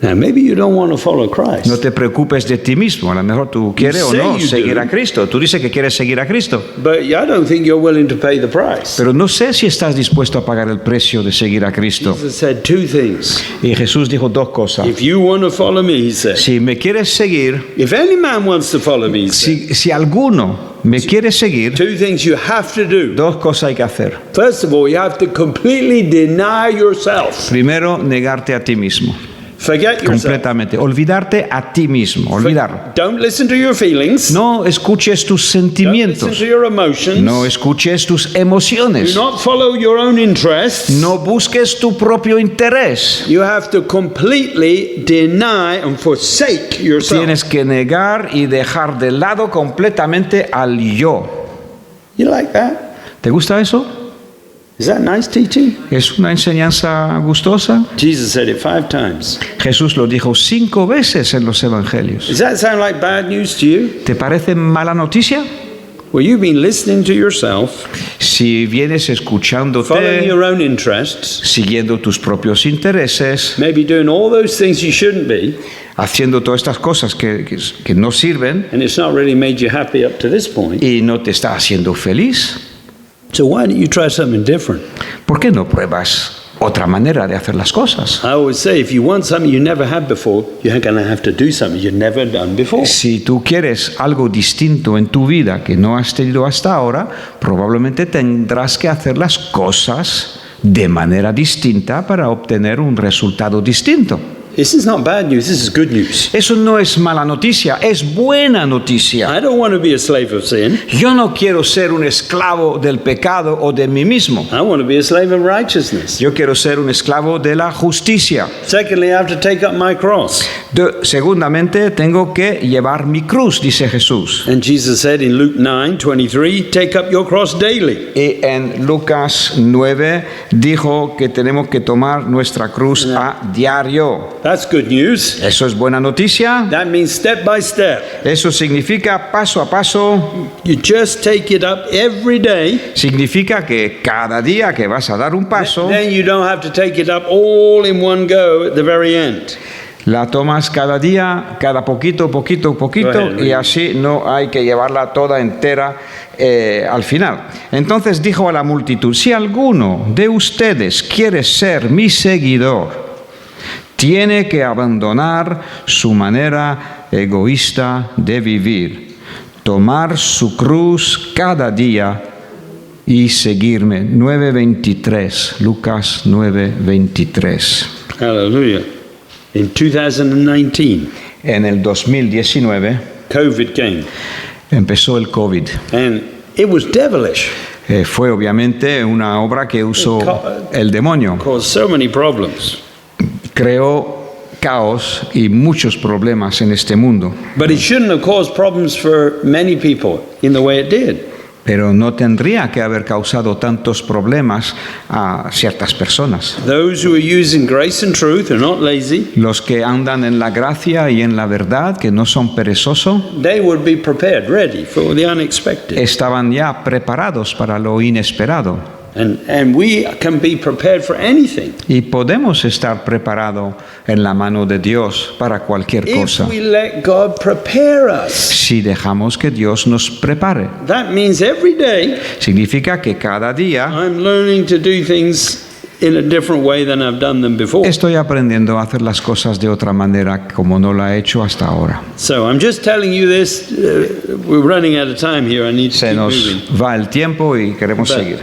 Now, maybe you don't want to follow Christ. No te preocupes de ti mismo. A lo mejor tú quieres o say no you seguir do. a Cristo. Tú dices que quieres seguir a Cristo. But I don't think you're willing to pay the price. Pero no sé si estás dispuesto a pagar el precio de seguir a Cristo. Jesus said two things. Y Jesús dijo dos cosas. If you want to follow me, he said. Si me quieres seguir, If any man wants to follow me, he said. si alguno me quiere seguir, Two things you have to do. dos cosas hay que hacer. First of all, you have to completely deny yourself. Primero, negarte a ti mismo. Forget yourself. Completamente. Olvidarte a ti mismo. Olvidarlo. Don't listen to your feelings. No escuches tus Don't listen sentimientos. to your emotions. No escuches tus Do emociones. not follow your own interests. No busques tu propio interés. You have to completely deny and forsake yourself. Tienes que negar y dejar de lado completamente al yo. You like that? ¿Te gusta eso? Is that nice teaching? ¿Es una enseñanza gustosa? Jesus said it 5 times. Jesús lo dijo 5 veces en los evangelios. Does that sound like bad news to you? ¿Te parece mala noticia? Well, you've been listening to yourself, Si vienes following escuchándote, your own interests, siguiendo tus propios intereses, maybe doing all those things you shouldn't be, haciendo todas estas cosas que no sirven and it's not really made you happy up to this point. y no te está haciendo feliz, So why don't you try something different? ¿por qué no pruebas otra manera de hacer las cosas? I always say, if you want something you never had before, you're going to have to do something you've never done before. Si tú quieres algo distinto en tu vida que no has tenido hasta ahora, probablemente tendrás que hacer las cosas de manera distinta para obtener un resultado distinto. This is not bad news, this is good news. Eso no es mala noticia, es buena noticia. I don't want to be a slave of sin. Yo no quiero ser un esclavo del pecado o de mí mismo. I want to be a slave of righteousness. Yo quiero ser un esclavo de la justicia. Secondly, I have to take up my cross. Segundamente, tengo que llevar mi cruz, dice Jesús. And Jesus said in Luke 9:23, take up your cross daily. Y en Lucas 9 dijo que tenemos que tomar nuestra cruz a diario. That's good news. Eso es buena noticia. That means step by step. Eso significa paso a paso. You just take it up every day. Significa que cada día que vas a dar un paso, Then you don't have to take it up all in one go at the very end. la tomas cada día, cada poquito, poquito, poquito, Go ahead, y así no hay que llevarla toda entera al final. Entonces dijo a la multitud, si alguno de ustedes quiere ser mi seguidor, tiene que abandonar su manera egoísta de vivir, tomar su cruz cada día y seguirme. 9:23, Lucas 9:23. Hallelujah. In 2019, En el 2019 COVID came, empezó el COVID. and it was devilish. Fue obviamente una obra que usó el demonio. Caused so many problems. Creó caos y muchos problemas en este mundo. But it shouldn't have caused problems for many people in the way it did. Pero no tendría que haber causado tantos problemas a ciertas personas. Those who are using grace and truth are not lazy. Los que andan en la gracia y en la verdad, que no son perezosos, They would be prepared, ready for the unexpected. estaban ya preparados para lo inesperado. And we can be prepared for anything Y podemos estar preparados en la mano de Dios para cualquier if cosa, we let God prepare us. si dejamos que Dios nos prepare. That means every day Significa que cada día I'm learning to do things in a different way than I've done them before. estoy aprendiendo a hacer las cosas de otra manera como no la he hecho hasta ahora. So I'm just telling you this. We're running out of time here. I need to Se keep nos moving. va el tiempo y queremos But seguir.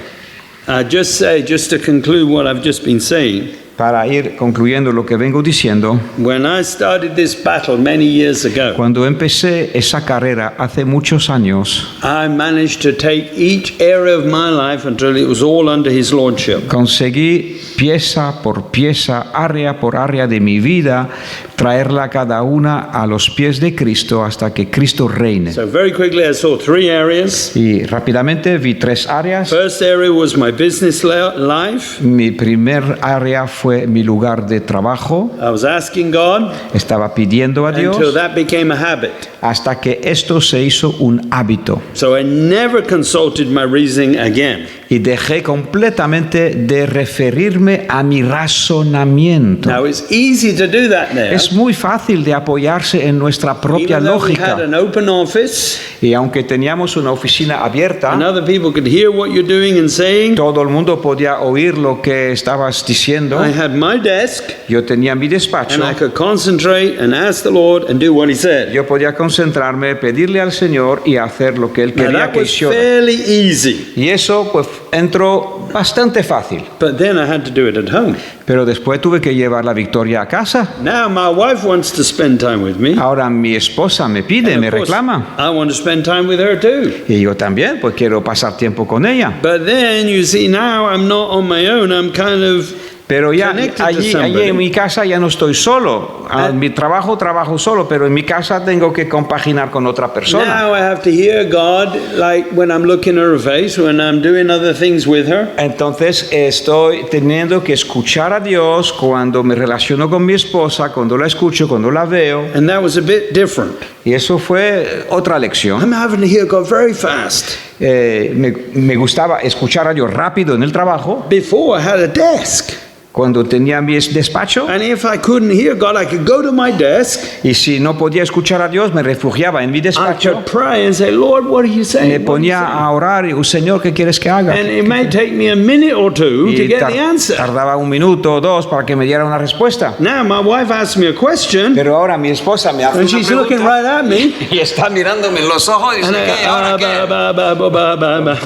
just say, just to conclude what I've just been saying, Para ir concluyendo lo que vengo diciendo, when I started this battle many years ago, cuando empecé esa carrera hace muchos años, I managed to take each area of my life until it was all under His Lordship. conseguí pieza por pieza, área por área de mi vida, traerla cada una a los pies de Cristo hasta que Cristo reine. So very quickly I saw 3 areas. Y rápidamente vi 3 áreas. First area was my business life. Mi primer área fue mi lugar de trabajo. I was asking God Estaba pidiendo a until Dios that became a habit. hasta que esto se hizo un hábito. So I never consulted my reasoning again. Y dejé completamente de referirme a mi razonamiento. Now it's easy to do that now. Es muy fácil de apoyarse en nuestra propia Even though we had lógica. an open office Y aunque teníamos una oficina abierta, and other people could hear what you're doing and saying, todo el mundo podía oír lo que estabas diciendo. I had my desk Yo tenía mi despacho. and I could concentrate and ask the Lord and do what He said. Yo podía concentrarme, pedirle al Señor y hacer lo que Él Now quería that que was hiciera. fairly easy, Y eso pues entró bastante fácil. but then I had to do it at home. Pero después tuve que llevar la victoria a casa. Now my wife wants to spend time with me. Ahora mi esposa me pide, And me of course, reclama. I want to spend time with her too. Y yo también, pues quiero pasar tiempo con ella. But then you see, now I'm not on my own. I'm kind of Pero ya connected to allí somebody. en mi casa ya no estoy solo. En mi trabajo solo, pero en mi casa tengo que compaginar con otra persona. Now I have to hear God, like when I'm looking at her face, when I'm doing other things with her. Entonces estoy teniendo que escuchar a Dios cuando me relaciono con mi esposa, cuando la escucho, cuando la veo. And that was a bit different. Y eso fue otra lección. I'm having to hear God very fast. Me gustaba escuchar a Dios rápido en el trabajo, Before I had a desk. cuando tenía mi despacho. And if I couldn't hear God, I could go to my desk. Y si no podía escuchar a Dios, me refugiaba en mi I despacho. could pray and say, Lord, what are you saying? Me What are you ponía saying?" a orar y, Señor, ¿qué quieres que haga? And it may take me a minute or two to Y get the answer. tardaba un minuto o dos para que me diera una respuesta. Now my wife asks me a question, Pero ahora mi esposa me hace and una she's looking pregunta right at me. y está mirándome en los ojos y dice, And ¿qué? ¿Ahora qué?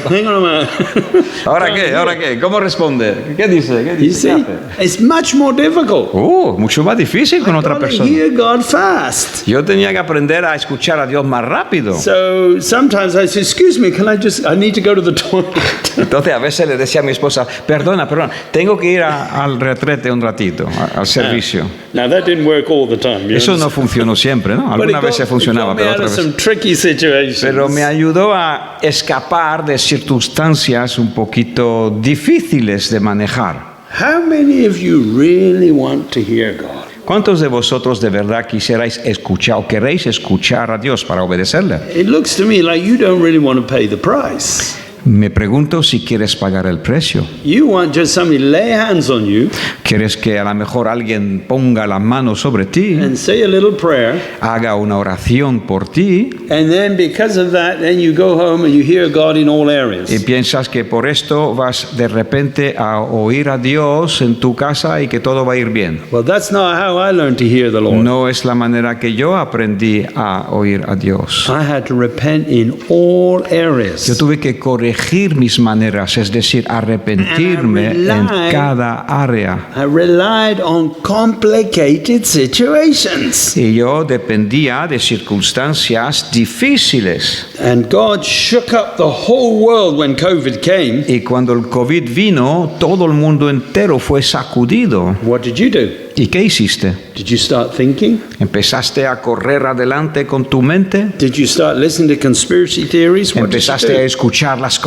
Hang on a minute. ¿Ahora qué? ¿Ahora qué? ¿Cómo responde? ¿Qué dice? ¿Qué You dice? ¿Qué see, hace? it's much more difficult. Mucho más difícil con otra Gotta persona. hear God fast. Yo tenía que aprender a escuchar a Dios más rápido. So sometimes I say, excuse me, I need to go to the toilet. Entonces a veces le decía a mi esposa, perdona, tengo que ir al retrete un ratito, al servicio. Now that didn't work all the time. you Eso know. no funcionó siempre, ¿no? But it Algunas got- veces funcionaba, it got me pero out of otras veces. some tricky situations. Pero me ayudó a escapar de circunstancias un poquito difíciles de manejar. How many of you really want to hear God? ¿Cuántos de vosotros de verdad quisierais escuchar o queréis escuchar a Dios para obedecerle? It looks to me like you don't really want to pay the price. Me pregunto si quieres pagar el precio. You want just somebody to lay hands on you ¿Quieres que a lo mejor alguien ponga la mano sobre ti, and say a little prayer, haga una oración por ti and then because of that, then you go home and you hear God in all areas? y piensas que por esto vas de repente a oír a Dios en tu casa y que todo va a ir bien? Well, that's not how I learned to hear the Lord. No es la manera que yo aprendí a oír a Dios. I had to repent in all areas. Yo tuve que corregir mis maneras, es decir, arrepentirme en cada área. I relied on complicated situations. Y yo dependía de circunstancias difíciles. And God shook up the whole world when COVID came. Y cuando el COVID vino, todo el mundo entero fue sacudido. What did you do? ¿Y qué hiciste? Did you start thinking? ¿Empezaste a correr adelante con tu mente? Did you start listening to conspiracy theories? What did you ¿Empezaste a do? escuchar las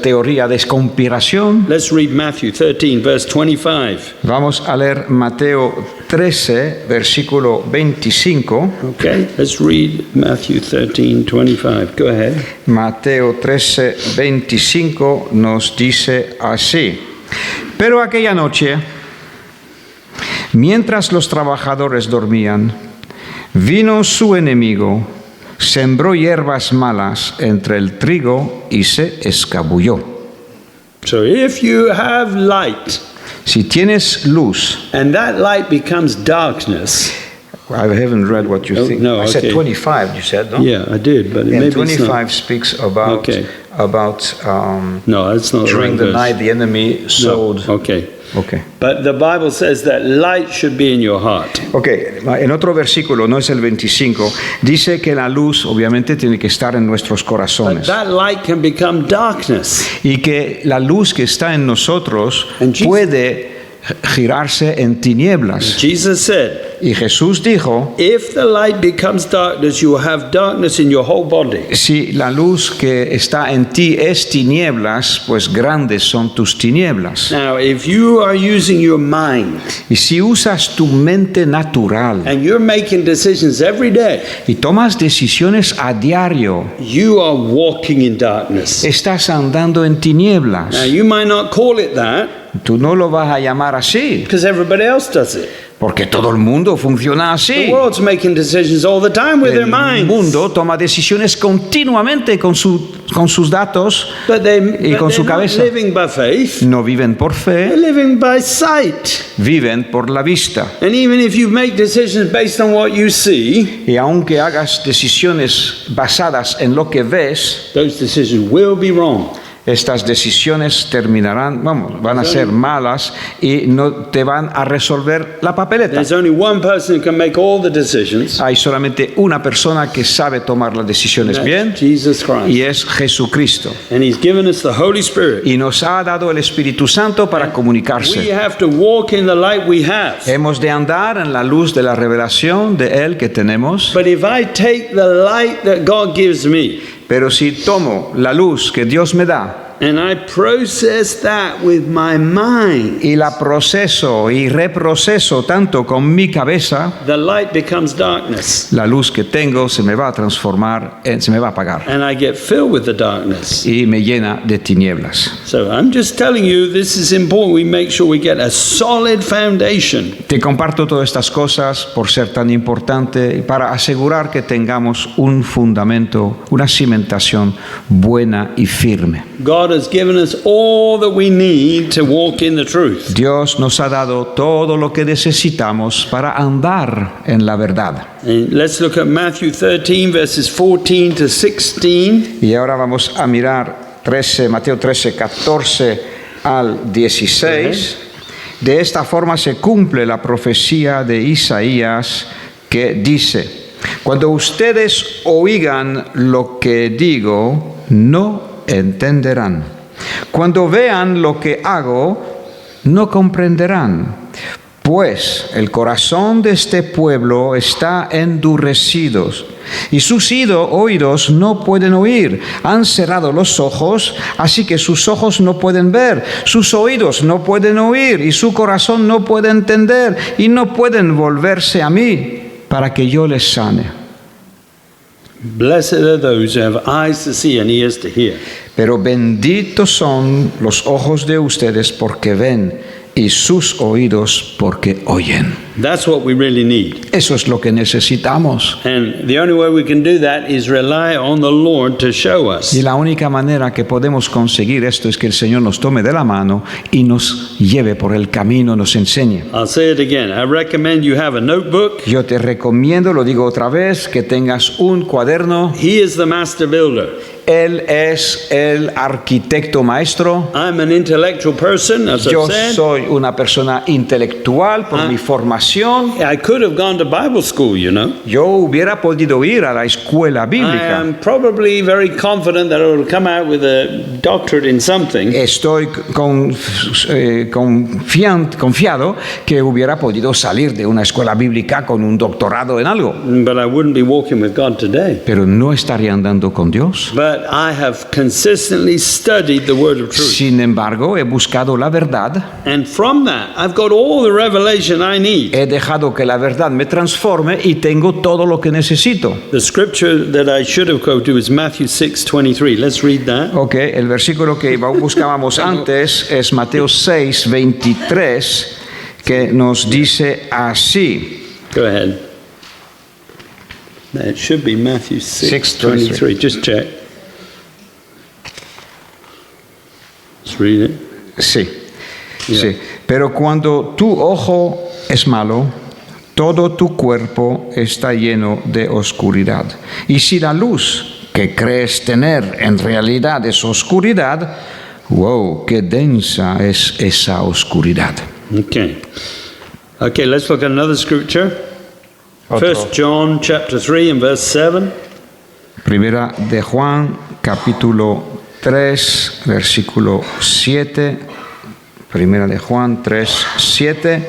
teorías de conspiración? Let's read Matthew 13, verse 25. Vamos a leer Mateo 13, versículo 25. Okay, let's read Matthew 13, 25. Go ahead. Mateo 13, 25 nos dice así. Pero aquella noche, mientras los trabajadores dormían, vino su enemigo, sembró hierbas malas entre el trigo y se escabulló. So if you have light Si tienes luz, and that light becomes darkness, I haven't read what you Oh, think. no, I said okay. 25, you said, no? yeah, I did, but And maybe it's 25 not. speaks about, Okay. no, that's not during the the right night the enemy verse. sowed. No, okay. Okay. But the Bible says that light should be in your heart. Ok, en otro versículo, no es el 25, dice que la luz obviamente tiene que estar en nuestros But corazones that light can become darkness. y que la luz que está en nosotros And Jesus- puede girarse en tinieblas. Jesus said, Y Jesús dijo, if the light becomes darkness, you will have darkness in your whole body. si la luz que está en ti es tinieblas, pues grandes son tus tinieblas. Now, if you are using your mind Y si usas tu mente natural and you're making decisions every day, y tomas decisiones a diario, you are walking in darkness. estás andando en Now, tinieblas. you might not call it that Tú no lo vas a llamar así, because everybody else does it. porque todo el mundo funciona The así. world's making decisions all the time with their El minds. mundo toma decisiones continuamente con sus datos, But y con su they're not cabeza. living by faith. no viven por They're fe, living by sight. viven por la vista. And even if you make decisions based on what you see, Y aunque hagas decisiones basadas en lo que ves, those decisions will be wrong. estas decisiones terminarán, van a ser malas y no te van a resolver la papeleta. There's only one person who can make all the decisions. Hay solamente una persona que sabe tomar las decisiones bien Jesus Christ. y es Jesucristo. And he's given us the Holy Spirit. Y nos ha dado el Espíritu Santo para We comunicarse. have to walk in the light we have. Hemos de andar en la luz de la revelación de Él que tenemos. But if I take the light that God gives me Pero si tomo la luz que Dios me da and I process that with my mind, y la proceso y reproceso tanto con mi cabeza, the light becomes darkness. la luz que tengo se me va a transformar, se me va a apagar And I get filled with the darkness. y me llena de tinieblas. So I'm just telling you, this is important. We make sure we get a solid foundation. Te comparto todas estas cosas por ser tan importante y para asegurar que tengamos un fundamento, una cimentación buena y firme. God has given us all that we need to walk in the truth. Dios nos ha dado todo lo que necesitamos para andar en la verdad. And let's look at Matthew 13, verses 14 to 16. Y ahora vamos a mirar Mateo 13, 14 al 16. De esta forma se cumple la profecía de Isaías que dice: cuando ustedes oigan lo que digo, no entenderán. Cuando vean lo que hago, no comprenderán. Pues el corazón de este pueblo está endurecido y sus oídos no pueden oír. Han cerrado los ojos, así que sus ojos no pueden ver, sus oídos no pueden oír y su corazón no puede entender y no pueden volverse a mí para que yo les sane. Blessed are those who have eyes to see and ears to hear. Pero benditos son los ojos de ustedes porque ven y sus oídos porque oyen. That's what we really need. Eso es lo que necesitamos. And the only way we can do that is rely on the Lord to show us. Y la única manera que podemos conseguir esto es que el Señor nos tome de la mano y nos lleve por el camino, nos enseñe. I'll say it again. I recommend you have a notebook. Yo te recomiendo, lo digo otra vez, que tengas un cuaderno. He is the master builder. Él es el arquitecto maestro. I'm an intellectual person, as Yo I've said. soy una persona intelectual por mi formación. I could have gone to Bible school, you know. Yo hubiera podido ir a la escuela I bíblica. am probably very confident that I will come out with a doctorate in something. Estoy confiado que hubiera podido salir de una escuela bíblica con un doctorado en algo. But I wouldn't be walking with God today. Pero no estaría andando con Dios. But I have consistently studied the word of truth. Sin embargo, he buscado la verdad. And from that, I've got all the revelation I need. He dejado que la verdad me transforme y tengo todo lo que necesito. The scripture that I should have quoted was Matthew 6:23. Let's read that. Ok, el versículo que buscábamos antes es Mateo 6, 23, que nos dice así. Go ahead. It should be Matthew 6:23. 6:23. Just check. Let's read it. Sí, sí. Pero cuando tu ojo es malo, todo tu cuerpo está lleno de oscuridad. Y si la luz que crees tener en realidad es oscuridad, wow, qué densa es esa oscuridad. Okay. Okay, let's look at another scripture. Otro. 1 John chapter 3 and verse 7. Primera de Juan, capítulo 3, versículo 7. Primera de Juan 3, 7.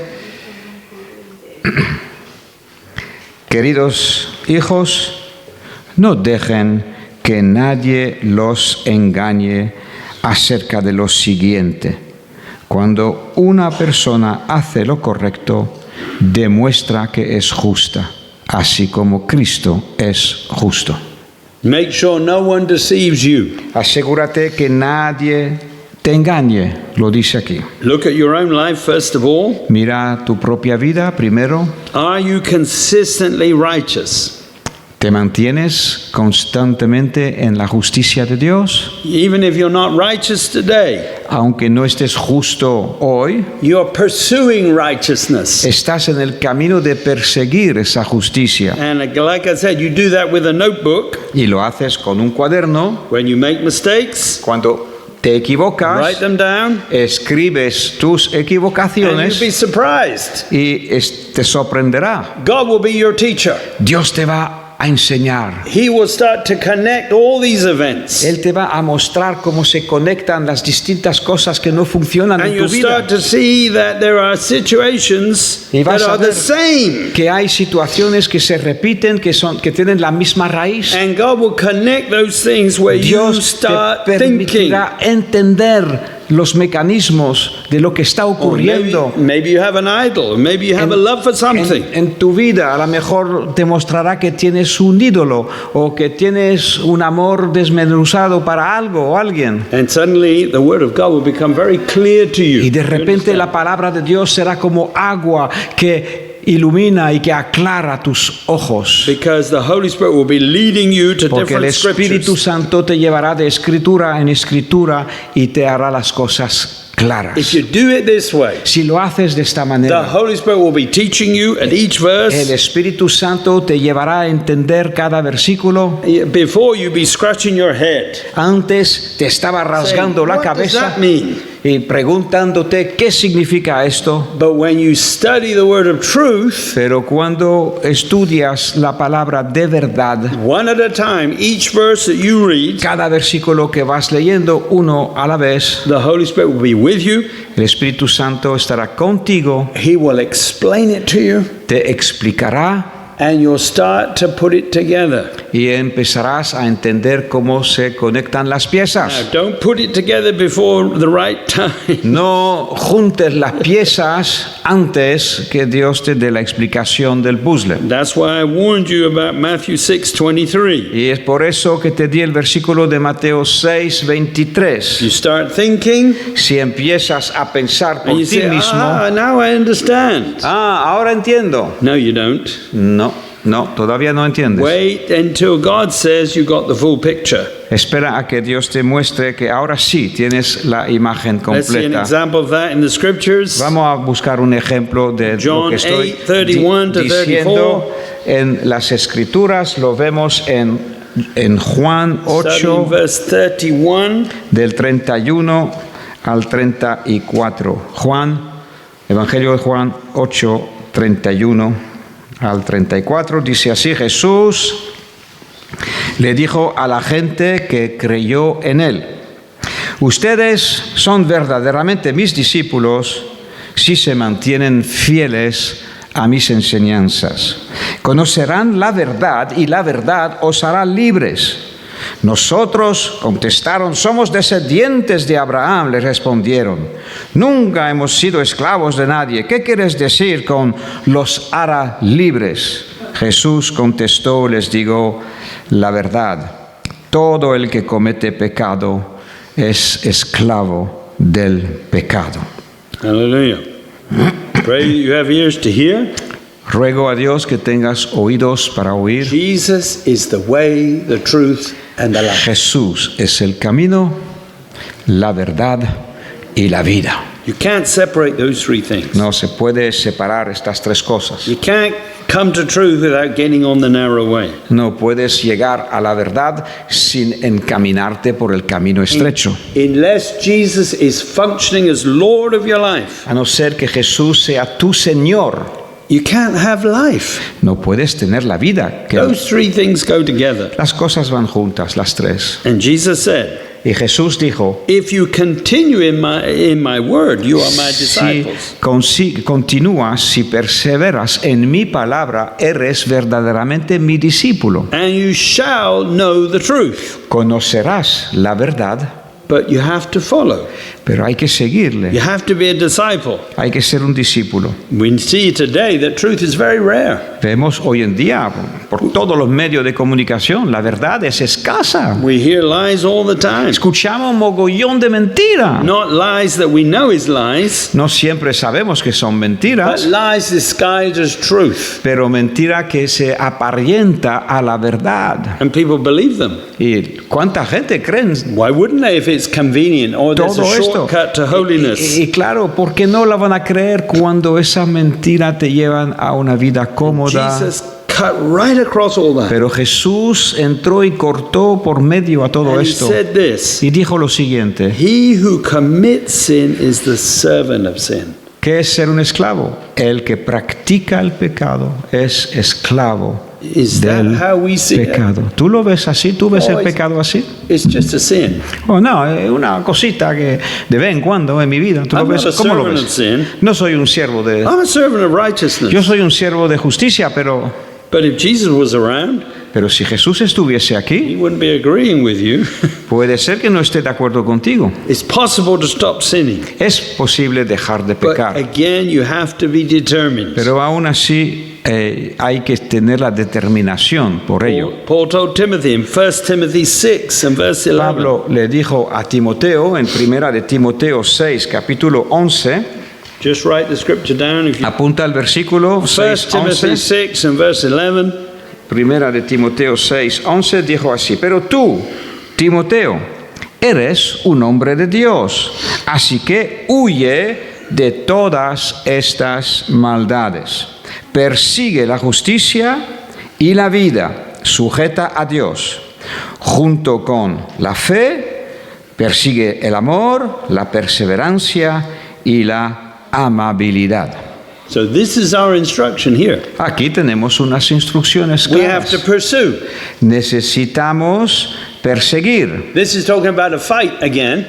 Queridos hijos, no dejen que nadie los engañe acerca de lo siguiente. Cuando una persona hace lo correcto, demuestra que es justa, así como Cristo es justo. Make sure no one deceives you. Asegúrate que nadie te engañe, lo dice aquí. Look at your own life first of all. Mira tu propia vida primero. Are you consistently righteous? ¿Te mantienes constantemente en la justicia de Dios? Even if you're not righteous today, Aunque no estés justo hoy, you're pursuing righteousness. estás en el camino de perseguir esa justicia. And like I said, you do that with a notebook. Y lo haces con un cuaderno. When you make mistakes, Cuando te equivocas, write them down, escribes tus and you'll equivocaciones be surprised. y te sorprenderá. God will be your teacher. Dios te va a enseñar. He will start to connect all these events. Él te va a mostrar cómo se conectan las distintas cosas que no funcionan And en you'll tu vida. start to see that there are situations Y vas that a are the ver same. que hay situaciones que se repiten, que tienen la misma raíz. And God will connect those things where you Dios te start thinking. permitirá entender los mecanismos de lo que está Or ocurriendo maybe you have an idol, or maybe you have a love for something. en tu vida. A lo mejor te mostrará que tienes un ídolo o que tienes un amor desmenuzado para algo o alguien. And suddenly the word of God will become very clear to you. Y de You repente understand? la palabra de Dios será como agua que ilumina y que aclara tus ojos. Because the Holy Spirit will be leading you to Porque el different Espíritu scriptures. Santo te llevará de escritura en escritura y te hará las cosas claras. If you do it this way, Si lo haces de esta the manera, Holy Spirit will be teaching you at each el verse. Espíritu Santo te llevará a entender cada versículo. Before you be scratching your head, Antes te estaba rasgando saying, la what does cabeza that mean? y preguntándote qué significa esto. But when you study the word of truth, Pero cuando estudias la palabra de verdad, one at a time, each verse that you read, cada versículo que vas leyendo uno a la vez, the Holy Spirit will be with you. el Espíritu Santo estará contigo, He will explain it to you, te explicará and you'll start to put it together. y empezarás a entender cómo se conectan las Now, piezas. don't put it together before the right time. No juntes las piezas antes que Dios te dé la explicación del puzzle. That's why I warned you about Matthew 6:23. Y es por eso que te di el versículo de Mateo 6:23. You start thinking, Si empiezas a pensar por and you ti say, mismo, now I understand. ahora entiendo. No, you don't. No, todavía no entiendes. Wait until God says you got the full picture. Espera a que Dios te muestre que ahora sí tienes la imagen Let's see an completa. example of that in the scriptures. Vamos a buscar un ejemplo de lo John que estoy 8:31 to diciendo en las Escrituras. Lo vemos en Juan Starting 8, verse 31. del 31 al 34. Evangelio de Juan 8, 31 al 34. Dice así: Jesús le dijo a la gente que creyó en él: ustedes son verdaderamente mis discípulos si se mantienen fieles a mis enseñanzas. Conocerán la verdad y la verdad os hará libres. Nosotros, contestaron, somos descendientes de Abraham, le respondieron. Nunca hemos sido esclavos de nadie. ¿Qué quieres decir con los hará libres? Jesús contestó, les digo la verdad. Todo el que comete pecado es esclavo del pecado. Hallelujah. Pray that you have ears to hear. Ruego a Dios que tengas oídos para oír. Jesus is the way, the truth, and the life. Jesús es el camino, la verdad y la vida. You can't separate those three things. No se puede separar estas tres cosas. You can't come to truth without getting on the narrow way. No puedes llegar a la verdad sin encaminarte por el camino estrecho. Unless Jesus is functioning as Lord of your life, A no ser que Jesús sea tu Señor, you can't have life. no puedes tener la vida. Those three things go together. Las cosas van juntas, las tres. And Jesus said, Y Jesús dijo: if you continue in my word, you are my si disciples. continúas, si perseveras en mi palabra, eres verdaderamente mi discípulo. And you shall know the truth. Conocerás la verdad, But you have to follow. pero hay que You seguirle. have to be a disciple. Hay que ser un discípulo. We see today that truth is very rare. Vemos hoy en día, por todos los medios de comunicación, la verdad es escasa. We hear lies all the time. Escuchamos un mogollón de mentiras. Not lies that we know is lies, No siempre sabemos que son but mentiras, lies disguised as truth. pero mentira que se aparenta a la verdad. And people believe them. ¿Y cuánta gente creen Why wouldn't they if it's convenient or there's a todo esto? shortcut to holiness? Y claro, ¿por qué no la van a creer cuando esa mentira te llevan a una vida cómoda? Jesus cut right across all that. Pero Jesús entró y cortó por medio a todo And he esto. said this, Y dijo lo siguiente: he who commits sin is the servant of sin. ¿qué es ser un esclavo? El que practica el pecado es esclavo Is that del how we see it? pecado. ¿Tú lo ves así? ¿Tú ves Oh, el it's- pecado así? It's just a sin. Oh, no, es una cosita que de vez en cuando en mi vida. ¿Tú lo I'm ves? not a ¿Cómo lo servant ves? of sin. No soy un siervo de... I'm a servant of righteousness. Yo soy un siervo de justicia, pero But if Jesus was around, si Jesús estuviese he aquí, wouldn't be agreeing with you. puede ser que no esté de acuerdo contigo. It's possible to stop sinning. Es posible dejar de But pecar, again, you have to be determined. pero aún así hay que tener la determinación por ello. Paul told Timothy in 1 Timothy 6 and verse 11. Pablo le dijo a Timoteo, en primera de Timoteo 6, capítulo 11, Just write the scripture down. If you, apunta el versículo 1 6, Timothy 11. 6 and verse 11. Primera de Timoteo 6, 11 dijo así: pero tú, Timoteo, eres un hombre de Dios, así que huye de todas estas maldades. Persigue la justicia y la vida, sujeta a Dios. Junto con la fe, persigue el amor, la perseverancia y la amabilidad. So this is our instruction here. Aquí tenemos unas instrucciones We have claras. to pursue. Necesitamos perseguir. This is talking about a fight again.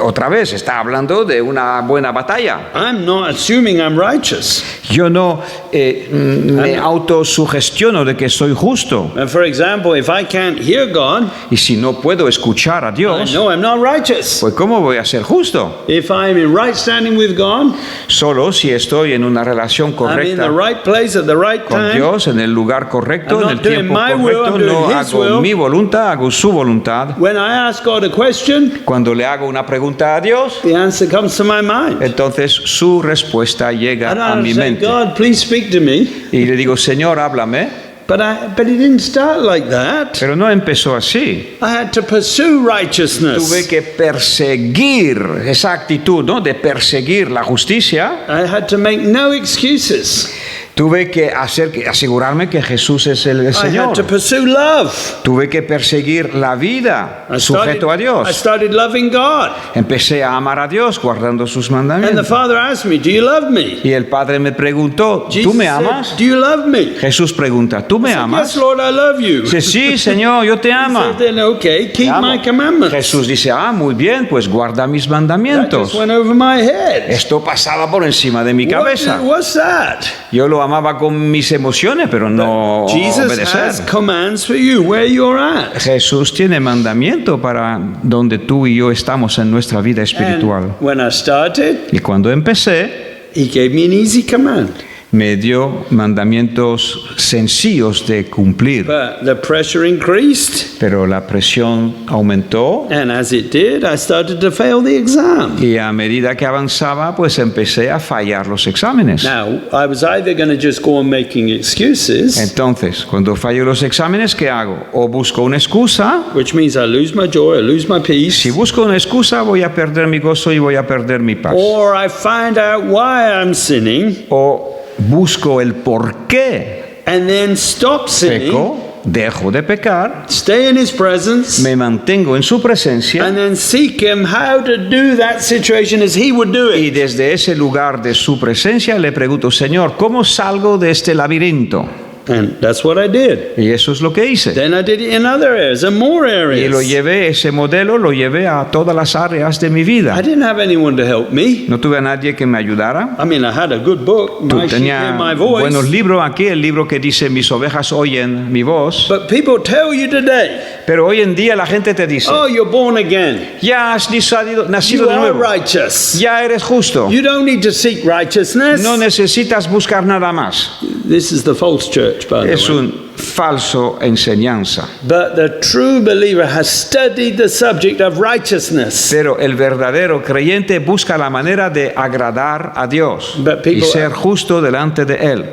Otra vez, está hablando de una buena batalla. I'm not assuming I'm righteous. Yo no me autosugestiono de que soy justo. And for example, if I can't hear God, Y si no puedo escuchar a I Dios, know I'm not righteous. pues ¿cómo voy a ser justo? If I'm in right standing with God, Solo si estoy en una relación I'm in correcta the right place at the right con time. Dios, en el lugar correcto, I'm en not el doing tiempo my will, correcto, I'm doing no His hago will. mi voluntad, hago su voluntad. When I ask God a question, Cuando le hago una pregunta a Dios, the answer comes to my mind. entonces su respuesta llega I don't a have mi to say, mente. God, please speak to me. Y le digo, Señor, háblame. But it didn't start like that. Pero no empezó así. I had to pursue Tuve righteousness. que perseguir esa actitud, ¿no? De perseguir la justicia. I had to make no excuses. Tuve que asegurarme que Jesús es el I had Señor. to pursue love. Tuve que perseguir la vida, sujeto a I Dios. started loving God. Empecé a amar a Dios guardando sus And the mandamientos. Father asked me, do you love me? Y el Padre me preguntó, ¿tú Jesus me said, amas? do you love me? Jesús pregunta, ¿tú me Yes, amas? Lord, I love you. Dice, sí, Señor, yo te amo. Said, then, okay, Te keep amo. my commandments. Jesús dice, muy bien, pues guarda mis That mandamientos. just went over my head. Esto pasaba por encima de mi cabeza. What's that? Yo lo amaba con mis emociones, pero no Jesus obedecer. has commands for you where you're at. Jesús tiene mandamiento para donde tú y yo estamos en nuestra vida espiritual. And when I started, Y cuando empecé, he gave me an easy command. me dio mandamientos sencillos de cumplir. But the pressure increased, Pero la presión aumentó and as it did, I started to fail the exam. y a medida que avanzaba, pues empecé a fallar los exámenes. Now, I was either going to just go on making excuses, Entonces, cuando fallo los exámenes, ¿qué hago? O busco una excusa. which means I lose my joy, I lose my peace, Si busco una excusa, voy a perder mi gozo y voy a perder mi paz. or I find out why I'm sinning O busco el por qué and then stop sinning, peco, dejo de pecar, stay in his presence, me mantengo en su presencia and then seek him how to do that situation as he would do y it. desde ese lugar de su presencia le pregunto, Señor, ¿cómo salgo de este laberinto? And that's what I did. Y eso es lo que hice. Then I did it in other areas and more Y lo areas. llevé, ese modelo lo llevé a todas las áreas de mi vida. I didn't have anyone to help me. No tuve a nadie que me ayudara. I mean, I had a good book, Tú my sheep hear tenía my voice. buenos libros aquí, el libro que dice mis ovejas oyen mi voz. But people tell you today, Pero hoy en día la gente te dice, oh, you're born again. ya has nacido You de are nuevo, righteous. ya eres justo, You don't need to seek righteousness. no necesitas buscar nada más. This is the false church, by the Es way. un falso enseñanza. But the true believer has studied the subject of righteousness. Pero el verdadero creyente busca la manera de agradar a Dios But y people- ser justo delante de Él.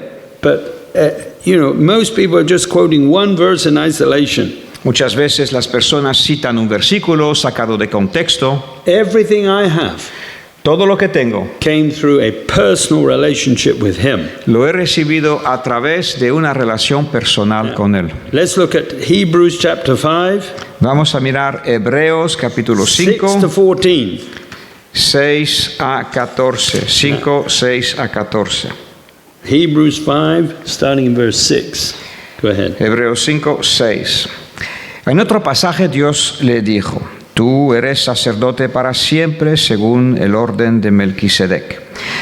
But, most people are just quoting one verse in isolation. Muchas veces las personas citan un versículo sacado de contexto. Everything I have Todo lo que tengo came through a personal relationship with Him. lo he recibido a través de una relación personal con Él. Let's look at Hebrews chapter 5, Vamos a mirar Hebreos capítulo 6 to 5, 14. 6 a 14. 5, 6 a 14. Hebrews 5, starting in verse 6. Go ahead. Hebreos 5, 6. En otro pasaje Dios le dijo: Tú eres sacerdote para siempre según el orden de Melquisedec.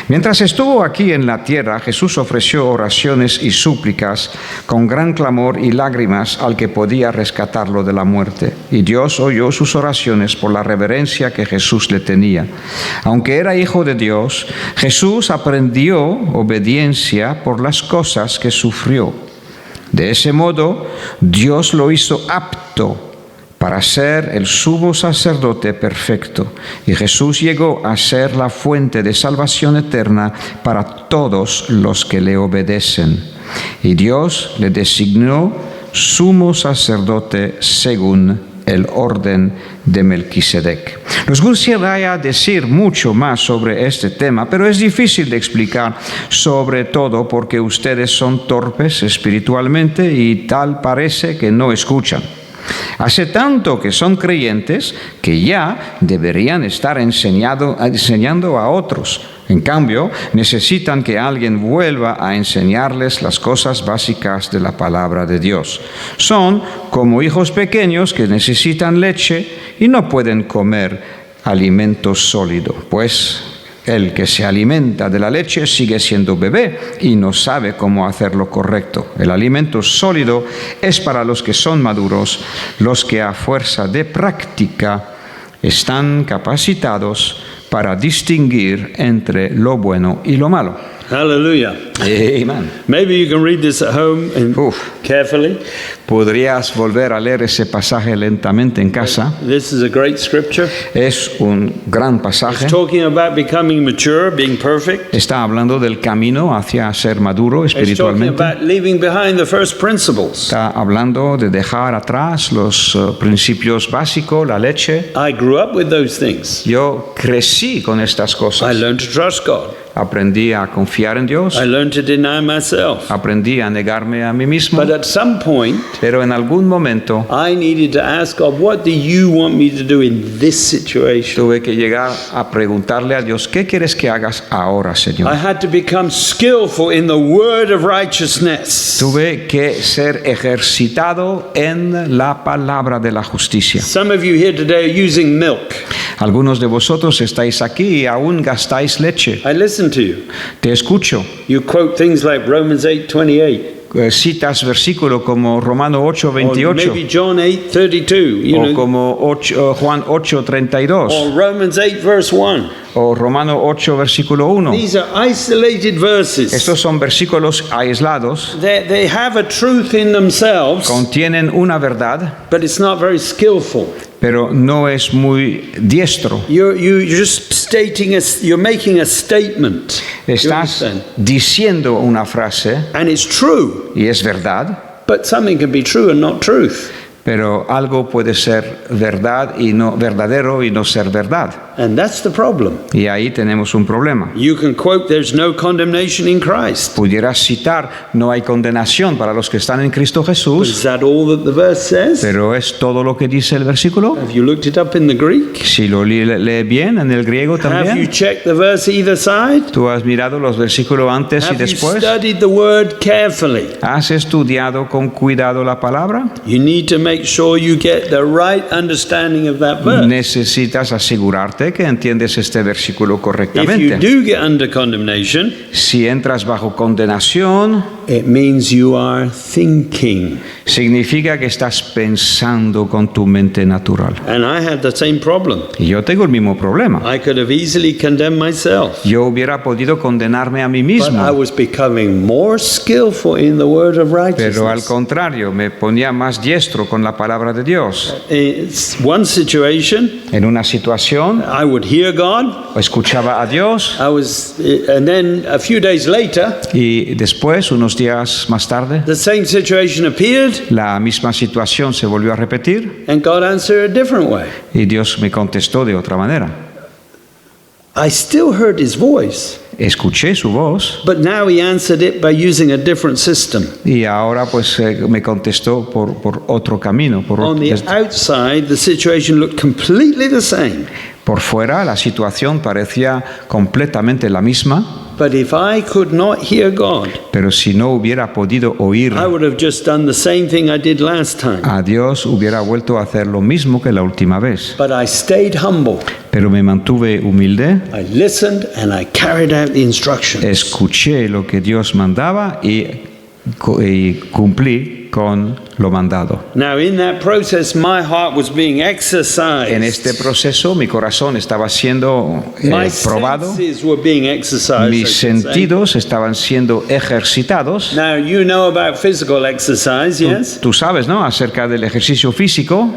Mientras estuvo aquí en la tierra, Jesús ofreció oraciones y súplicas con gran clamor y lágrimas al que podía rescatarlo de la muerte. Y Dios oyó sus oraciones por la reverencia que Jesús le tenía. Aunque era hijo de Dios, Jesús aprendió obediencia por las cosas que sufrió. De ese modo, Dios lo hizo apto para ser el sumo sacerdote perfecto. Y Jesús llegó a ser la fuente de salvación eterna para todos los que le obedecen. Y Dios le designó sumo sacerdote según el orden de Melquisedec. Nos gustaría decir mucho más sobre este tema, pero es difícil de explicar, sobre todo porque ustedes son torpes espiritualmente y tal parece que no escuchan. Hace tanto que son creyentes que ya deberían estar enseñando a otros. En cambio, necesitan que alguien vuelva a enseñarles las cosas básicas de la palabra de Dios. Son como hijos pequeños que necesitan leche y no pueden comer alimento sólido, pues el que se alimenta de la leche sigue siendo bebé y no sabe cómo hacer lo correcto. El alimento sólido es para los que son maduros, los que a fuerza de práctica están capacitados para distinguir entre lo bueno y lo malo. Hallelujah. Amen. Maybe you can read this at home and carefully. Podrías volver a leer ese pasaje lentamente en casa. This is a great scripture. Es un gran pasaje. It's talking about becoming mature, being perfect. Está hablando del camino hacia ser maduro It's talking espiritualmente. about leaving behind the first principles. Está hablando de dejar atrás los principios básicos, la leche. I grew up with those things. Yo crecí con estas I cosas. learned to trust God. Aprendí a confiar en Dios. I learned to deny myself. Aprendí a negarme a mí mismo. But at some point, Pero en algún momento I needed to ask God, what do you want me to do in this situation? tuve que llegar a preguntarle a Dios: ¿qué quieres que hagas ahora, I Señor? had to become skillful in the word of righteousness. Tuve que ser ejercitado en la palabra de la justicia. Some of you here today are using milk. Algunos de vosotros estáis aquí y aún gastáis leche. I listen to you. Te escucho. You quote things like Romans 8:28. Citas versículos como Romano Or 8:28 maybe John 8:32. You o know, como Juan 8:32 or Romans 8 verse 1. o Romano 8 versículo 1. These are isolated verses. Estos son versículos aislados, They have a truth in themselves, contienen una verdad, but it's not very skillful. pero no es muy diestro. You're just you're making a statement. You Estás understand? diciendo una frase And it's true, y es verdad, but something can be true and not truth. pero algo puede ser verdad y no verdadero y no ser verdad. And that's the problem. Y ahí tenemos un problema. You can quote, there's no condemnation in Christ. Pudieras citar: no hay condenación para los que están en Cristo Is Jesús, that all that the verse says? pero ¿es todo lo que dice el versículo? Have you looked it up in the Greek? Si lo lee bien en el griego Have you también. checked the verse either side? ¿Tú has mirado los versículos antes y Have you después? studied the word carefully? ¿Has estudiado con cuidado la palabra? You need to make sure you get the right understanding of that verse. Necesitas asegurarte que entiendes este versículo If you correctamente. do get under condemnation, Si entras bajo condenación, it means you are thinking. significa que estás pensando con tu mente natural. And I had the same problem. Y yo tengo el mismo problema. I could have easily condemned myself. Yo hubiera podido condenarme a mí But I mismo, was becoming more skillful in the word of pero al righteousness. contrario, me ponía más diestro con la palabra de Dios. It's one situation, En una situación, I would hear God. escuchaba a Dios And then a few days later, y después, unos días más tarde, the same situation appeared, la misma situación se volvió a repetir and God answered a different way. y Dios me contestó de otra manera. I still heard his voice, Escuché su voz but now he answered it by using a different system. y ahora pues me contestó por otro camino. On the outside, the situation looked completely the same. Por fuera la situación parecía completamente la misma, But if I could not hear God, pero si no hubiera podido oír I would have just done the same thing I did last time. a Dios, hubiera vuelto a hacer lo mismo que la última vez. But I stayed humble. Pero me mantuve humilde, I listened and I carried out the instructions. escuché lo que Dios mandaba y cumplí con lo mandado. Now, in that process, my heart was being exercised. En este proceso mi corazón estaba siendo My probado, senses were being exercised. I mis should say. sentidos estaban siendo ejercitados. Now, you know about physical exercise, yes? Tú sabes, ¿no?, acerca del ejercicio físico.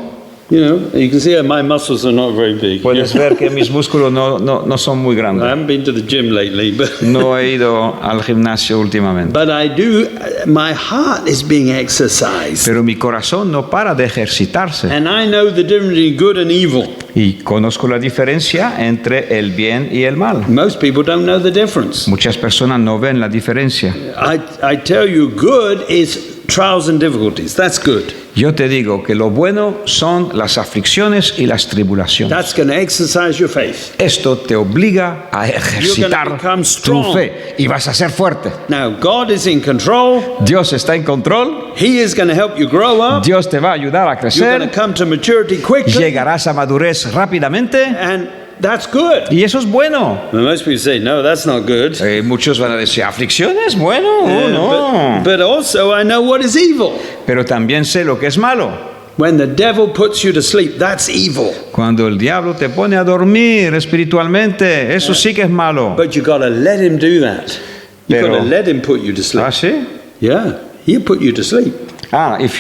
You know, you can see that my muscles are not very big. Puedes ver que mis músculos no son muy I grandes. haven't been to the gym lately, but No he ido al gimnasio últimamente. I do. My heart is being exercised, Pero mi corazón no para de ejercitarse. and I know the difference between good and evil. Y conozco la diferencia entre el bien y el mal. Most people don't know the difference. Muchas personas no ven la diferencia. I tell you, good is trials and difficulties. That's good. Yo te digo que lo bueno son las aflicciones y las tribulaciones. That's going to exercise your faith. Esto te obliga a ejercitar become tu strong. fe y vas a ser fuerte. Now, God is in control. Dios está en control. He is going to help you grow up. Dios te va a ayudar a You're crecer. going to come to maturity quickly, Llegarás a madurez rápidamente and that's good. y eso es bueno. Well, most people say, no, that's not good. Muchos van a decir, ¿aflicciones? Bueno, no. But also, I know what is evil. Pero también sé lo que es malo. When the devil puts you to sleep, that's evil. Cuando el diablo te pone a dormir espiritualmente, eso sí que es malo. But you got to let him do that. You got Pero- to let him put you to sleep. ¿Ah, sí? Yeah, he'll put you to sleep.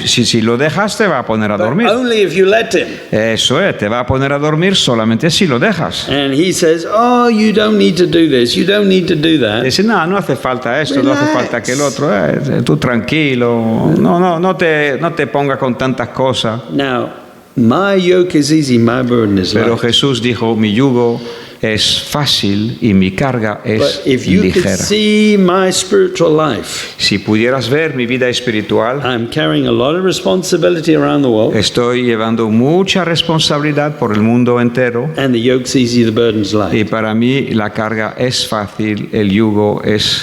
Si lo dejas te va a poner a But dormir. only if you let him. Eso es, te va a poner a dormir solamente si lo dejas. And he says, oh, you don't need to do this. You don't need to do that. Dice, no hace falta esto, no hace Relax. falta aquel otro. Tú tranquilo, no te ponga con tantas cosas. Now, my yoke is easy, my burden is Pero light. Jesús dijo, mi yugo es fácil y mi carga es But if you could ligera. see my spiritual life, Si pudieras ver mi vida espiritual, I'm carrying a lot of responsibility around the world, estoy llevando mucha responsabilidad por el mundo entero. and the yoke's easy, the burden's light. Y para mí la carga es fácil,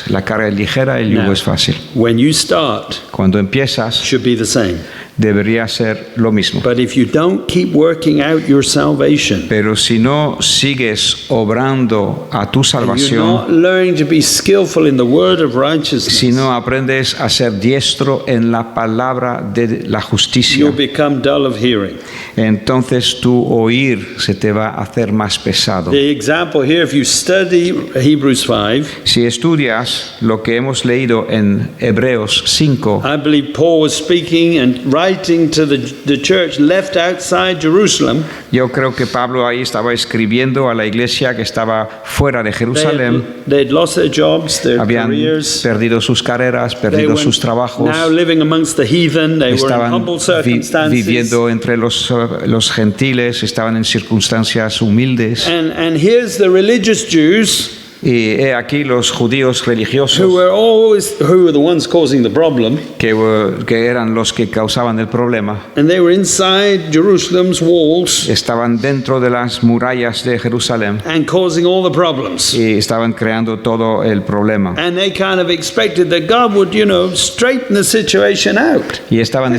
la carga es ligera, el yugo Now, es fácil. when you start, Cuando empiezas, should be the same. debería ser lo mismo. But if you don't keep working out your salvation, Pero si no sigues obrando a tu you're not salvación, learning to be skillful in the word of si righteousness, no aprendes a ser diestro en la palabra de la justicia, you'll become dull of hearing. entonces tu oír se te va a hacer más pesado. The example here, if you study Hebrews 5, Si estudias lo que hemos leído en Hebreos 5, I believe Paul was speaking and writing to the church left outside Jerusalem. yo creo que Pablo ahí estaba escribiendo a la iglesia que estaba fuera de Jerusalén. They'd lost their jobs, their Habían careers. perdido sus carreras, They perdido were sus trabajos, now living amongst the heathen. They were in estaban humble circumstances. viviendo entre los gentiles, estaban en circunstancias humildes. And here's the religious Jews Y he aquí los judíos who religiosos, were the ones causing the problem. que eran los que causaban el problema, And they were inside Jerusalem's walls estaban dentro de las murallas de Jerusalén and causing all the problems. y estaban creando todo el problema. And they kind of expected that God would, straighten the situation out. Y estaban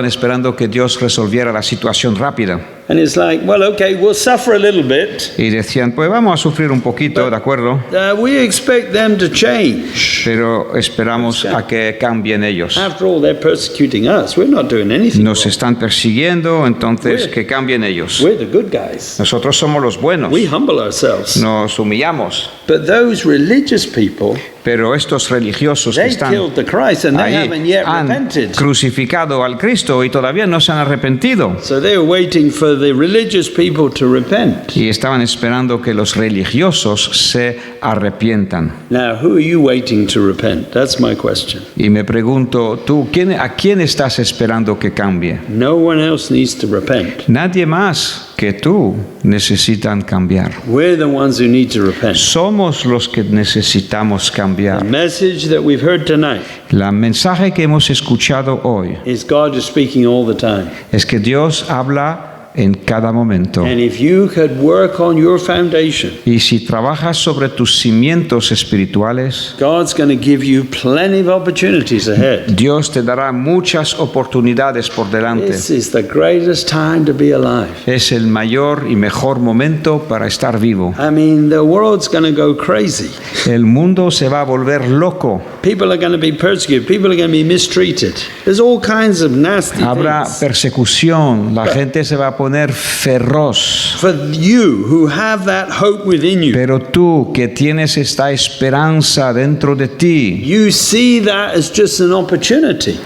esperando que Dios resolviera la situación rápida. And it's like, well, okay, we'll suffer a little bit. Y decían, pues vamos a sufrir un poquito, ¿de acuerdo? We expect them to change. Pero esperamos a que cambien ellos. After all, they're persecuting us. We're not doing anything Nos wrong. están persiguiendo, entonces que cambien ellos. We're the good guys. Nosotros somos los buenos. We humble ourselves. Nos humillamos. But those religious people, Pero estos religiosos que they están killed the Christ and they haven't ahí yet han repented. crucificado al Cristo y todavía no se han arrepentido. So they were waiting for the religious people to repent. Y estaban esperando que los religiosos se arrepientan. Now, who are you waiting to repent? That's my question. Y me pregunto, ¿tú a quién estás esperando que cambie? No one else needs to repent. Nadie más que tú necesitan cambiar. We're the ones who need to repent. Somos los que necesitamos The cambiar. message that we've heard tonight El mensaje que hemos escuchado hoy is God is speaking all the time. es que Dios habla en cada momento. And if you could work on your foundation, Y si trabajas sobre tus cimientos espirituales, God's going to give you plenty of opportunities ahead. Dios te dará muchas oportunidades por delante. This is the greatest time to be alive. Es el mayor y mejor momento para estar vivo. I mean, the world's going to go crazy. El mundo se va a volver loco. People are going to be persecuted. People are going to be mistreated. There's all kinds of nasty Habrá things. persecución, la gente se va a poner feroz. For you who have that hope within you, Pero tú que tienes esta esperanza dentro de ti, you see that as just an opportunity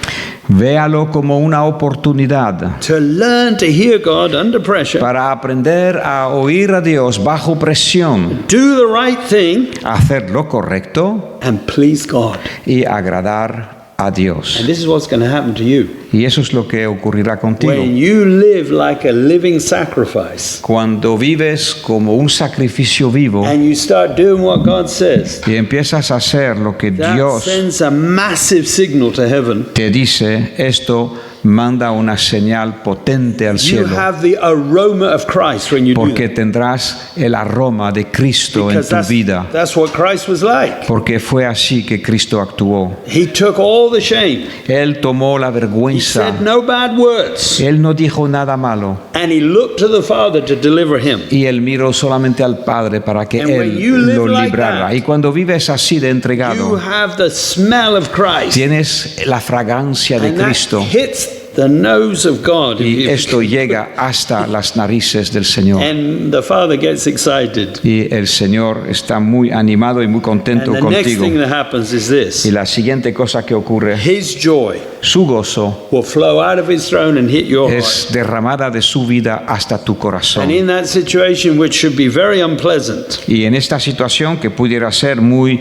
véalo como una oportunidad to learn to hear God under pressure, para aprender a oír a Dios bajo presión, do the right thing, hacer lo correcto and please God. y agradar a Dios. And this is what's going to happen to you. Y eso es lo que ocurrirá contigo. When you live like a living sacrifice Cuando vives como un sacrificio vivo and you start doing what God says, y empiezas a hacer lo que that Dios sends a massive signal to heaven. te dice, esto manda una señal potente al You cielo, have the aroma of Christ when you do porque that. tendrás el aroma de Cristo en Because tu vida, that's what Christ was like. porque fue así que Cristo actuó. He took all the shame. Él tomó la He vergüenza, said no bad words. Él no dijo nada malo, And he looked to the Father to deliver him. y Él miró solamente al Padre para que And when you Él live lo like librara. that, Y cuando vives así de You entregado, have the smell of Christ. tienes la fragancia de And that Cristo. hits the nose of God. Y esto llega hasta las narices del Señor. And the Father gets excited. Y el Señor está muy animado y muy And contento the next contigo. thing that happens is this. Y la siguiente cosa que ocurre, His joy su gozo will flow out of his throne and hit your heart. es derramada de su vida hasta tu And corazón. in that situation, which should be very unpleasant, Y en esta situación que pudiera ser muy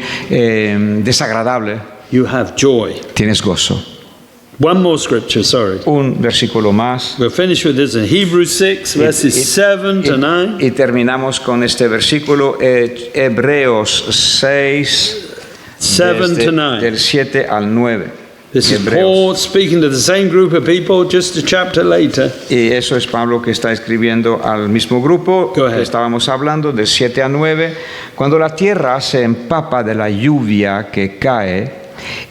desagradable, you have joy. tienes gozo. One more scripture, sorry. Un versículo más. We'll finish with this in Hebrews 6, verses 7 to 9. Y terminamos con este versículo, Hebreos 6, 7 to 9. del 7 al 9. This is Hebreos. Paul speaking to the same group of people just a chapter later. Y eso es Pablo que está escribiendo al mismo grupo Go ahead. que estábamos hablando, del 7 a 9. Cuando la tierra se empapa de la lluvia que cae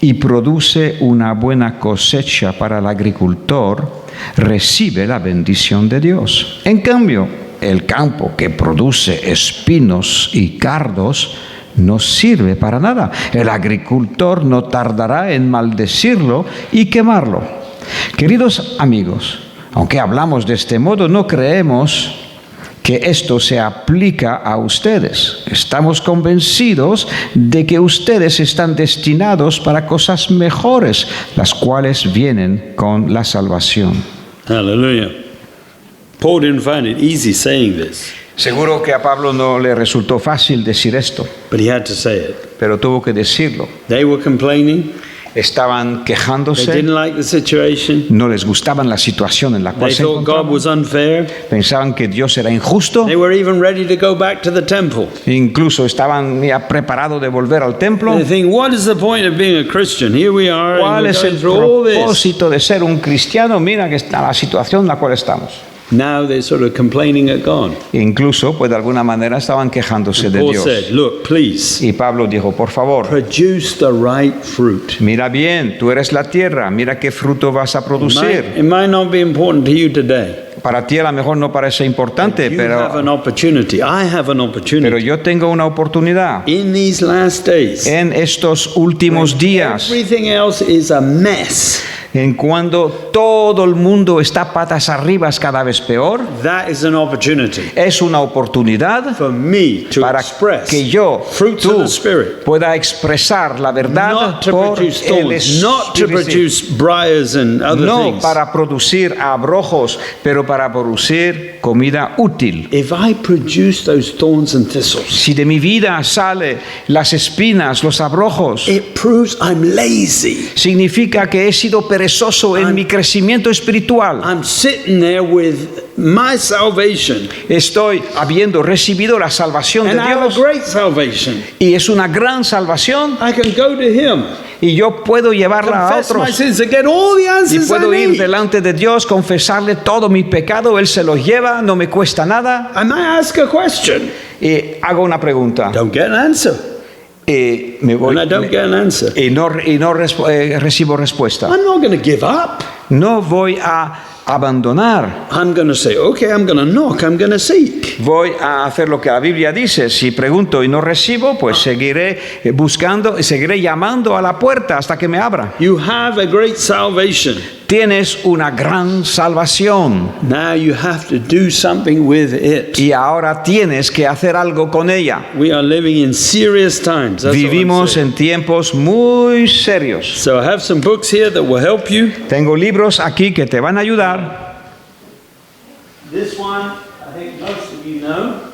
y produce una buena cosecha para el agricultor, recibe la bendición de Dios. En cambio, el campo que produce espinos y cardos no sirve para nada. El agricultor no tardará en maldecirlo y quemarlo. Queridos amigos, aunque hablamos de este modo, no creemos que esto se aplica a ustedes. Estamos convencidos de que ustedes están destinados para cosas mejores, las cuales vienen con la salvación. Hallelujah. Paul didn't find it easy saying this, Seguro que a Pablo no le resultó fácil decir esto, but he had to say it. pero tuvo que decirlo. They were complaining. Estaban They quejándose, didn't like the situation. no les gustaba la situación en la cual They se thought God encontraban. was unfair. Pensaban que Dios era injusto. They were even ready to go back to the temple. Incluso estaban ya preparados de volver al templo. They think, what is the point of being a Christian? Here we are, ¿Cuál and es we're el going through all this. propósito de ser un cristiano? Mira que está la situación en la cual estamos. Now they're sort of complaining at God. Incluso, pues de alguna manera estaban quejándose de Paul Dios. said, look, please, Y Pablo dijo, por favor, produce the right fruit. mira bien, tú eres la tierra, mira qué fruto vas a producir. It might not be important to you today. Para ti a lo mejor no parece importante, You have an pero opportunity. I have an opportunity. yo tengo una oportunidad. In these last days, En estos últimos días, everything else is a mess. en cuando todo el mundo está patas arriba cada vez peor, That is an opportunity es una oportunidad for me to para express que yo, fruits of tú, the Spirit. pueda expresar la verdad Not to por produce el thorns, not to Espíritu. produce briars and other No things. para producir abrojos, pero para producir comida útil. If I produce those thorns and thistles, Si de mi vida sale las espinas, los abrojos, it proves I'm lazy. significa que he sido perezoso en mi crecimiento espiritual. I'm sitting there with my salvation. Estoy habiendo recibido la salvación de And I have a Dios great salvation. y es una gran salvación I can go to Him, y yo puedo llevarla a confess my otros. sins, and get all the Y answers I puedo ir need. delante de Dios, confesarle todo mi pecado, Él se los lleva, no me cuesta nada. I might ask a question. Y hago una pregunta. Don't get an answer. Y me voy. And I don't get an answer. Y no recibo respuesta. I'm not going to give up. No voy a abandonar. I'm going to say, okay, I'm going to knock, I'm going to seek. Voy a hacer lo que la Biblia dice. Si pregunto y no recibo, pues seguiré buscando y seguiré llamando a la puerta hasta que me abra. You have a great salvation. Tienes una gran salvación Now you have to do something with it. y ahora tienes que hacer algo con ella. We are living in serious times. That's what I'm Vivimos saying. en tiempos muy serios. So I have some books here that will help you. Tengo libros aquí que te van a ayudar. This one, I think most of you know.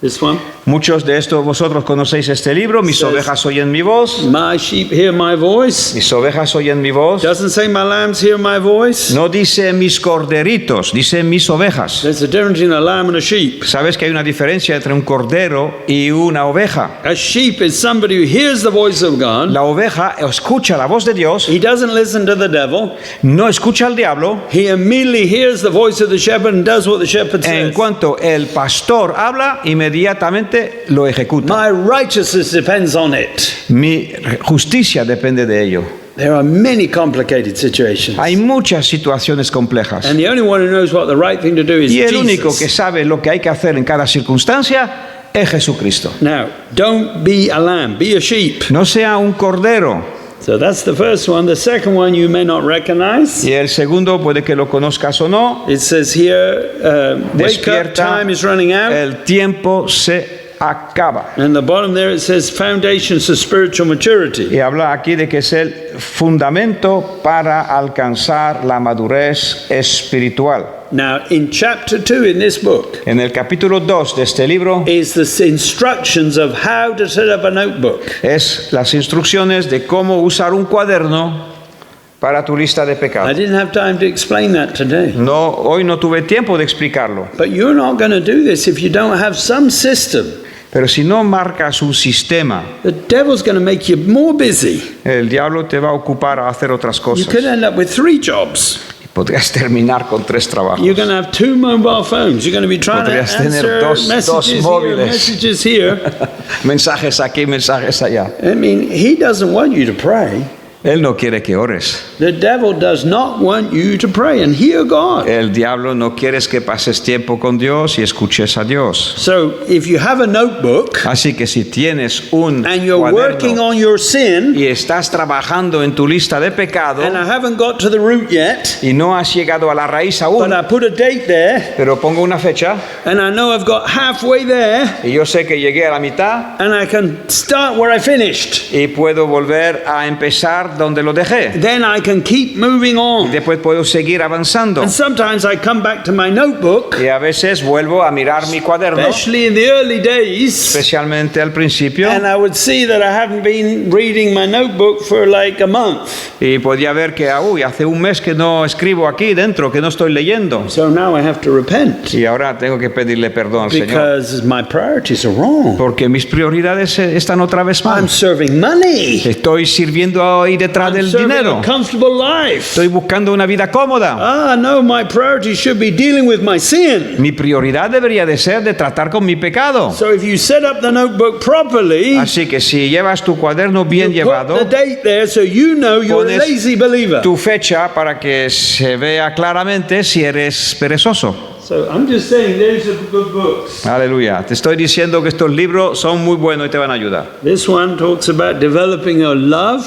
This one. Muchos de estos vosotros conocéis este libro. Mis Says- ovejas oyen mi voz. My sheep hear my voice. Mis ovejas oyen mi voz. Doesn't say my lambs hear my voice. No dice mis corderitos, dice mis ovejas. There's a difference between a lamb and a sheep. ¿Sabes que hay una diferencia entre un cordero y una oveja? A sheep is somebody who hears the voice of God. La oveja escucha la voz de Dios, He doesn't listen to the devil. no escucha al diablo. He immediately hears the voice of the shepherd and does what the shepherd En says. cuanto el pastor habla, inmediatamente lo ejecuta. My righteousness depends on it. Mi justicia depende de ello. There are many complicated situations. Hay muchas situaciones complejas. And the only one who knows what the right thing to do is Y el único que Jesus. sabe lo que hay que hacer en cada circunstancia es Jesucristo. Now, don't be a lamb, be a sheep. No sea un cordero. So that's the first one. The second one you may not recognize. Y el segundo puede que lo conozcas o no. It says here, wake up, Despierta, time is running out. el tiempo se acaba. And the bottom there it says foundations of spiritual maturity. Y habla aquí de que es el fundamento para alcanzar la madurez espiritual. Now, in chapter 2 in this book En el capítulo 2 de este libro is the instructions of how to set up a notebook. es las instrucciones de cómo usar un cuaderno para tu lista de I pecados. didn't have time to explain that today. No, hoy no tuve tiempo de explicarlo, But you're not going to do this if you don't have some system. pero si no marcas un sistema, The devil's going to make you more busy. el diablo te va a ocupar a hacer otras You cosas. could end up with 3 jobs. Podrías terminar con 3 trabajos. You're going to have 2 mobile phones. You're going to be trying to Podrías tener answer dos messages here, móviles. messages here. Mensajes aquí, mensajes allá. I mean, he doesn't want you to pray. Él no quiere que ores. The devil does not want you to pray and hear God. El diablo no quiere que pases tiempo con Dios y escuches a Dios. So if you have a notebook Así que si tienes un and you're working cuaderno on your sin, y estás trabajando en tu lista de pecado and I haven't got to the root yet, y no has llegado a la raíz but aún, I put a date there, pero pongo una fecha and I know I've got halfway there, y yo sé que llegué a la mitad and I can start where I finished, y puedo volver a empezar donde lo dejé. then I can keep moving Y on. después puedo seguir avanzando. And sometimes I come back to my notebook, Y a veces vuelvo a mirar mi cuaderno, especially in the early days, especialmente al principio, and I would see that I haven't been reading my notebook for like a month. y podía ver que hace un mes que no escribo aquí dentro, que no estoy leyendo. So now I have to repent Y ahora tengo que pedirle perdón al Señor, because my priorities are wrong. porque mis prioridades están otra vez I'm mal. serving money. Estoy sirviendo ahí detrás I'm del serving dinero. a comfortable life. Estoy buscando una vida cómoda. Ah, no, my priority should be dealing with my sin. Mi prioridad debería de ser de tratar con mi pecado. So if you set up the notebook properly, Así que si llevas tu cuaderno bien you put llevado, the date there so you know you're a pones lazy believer. tu fecha para que se vea claramente si eres perezoso. So I'm just saying those are good books. Aleluya. Te estoy diciendo que estos libros son muy buenos y te van a ayudar. This one talks about developing a love.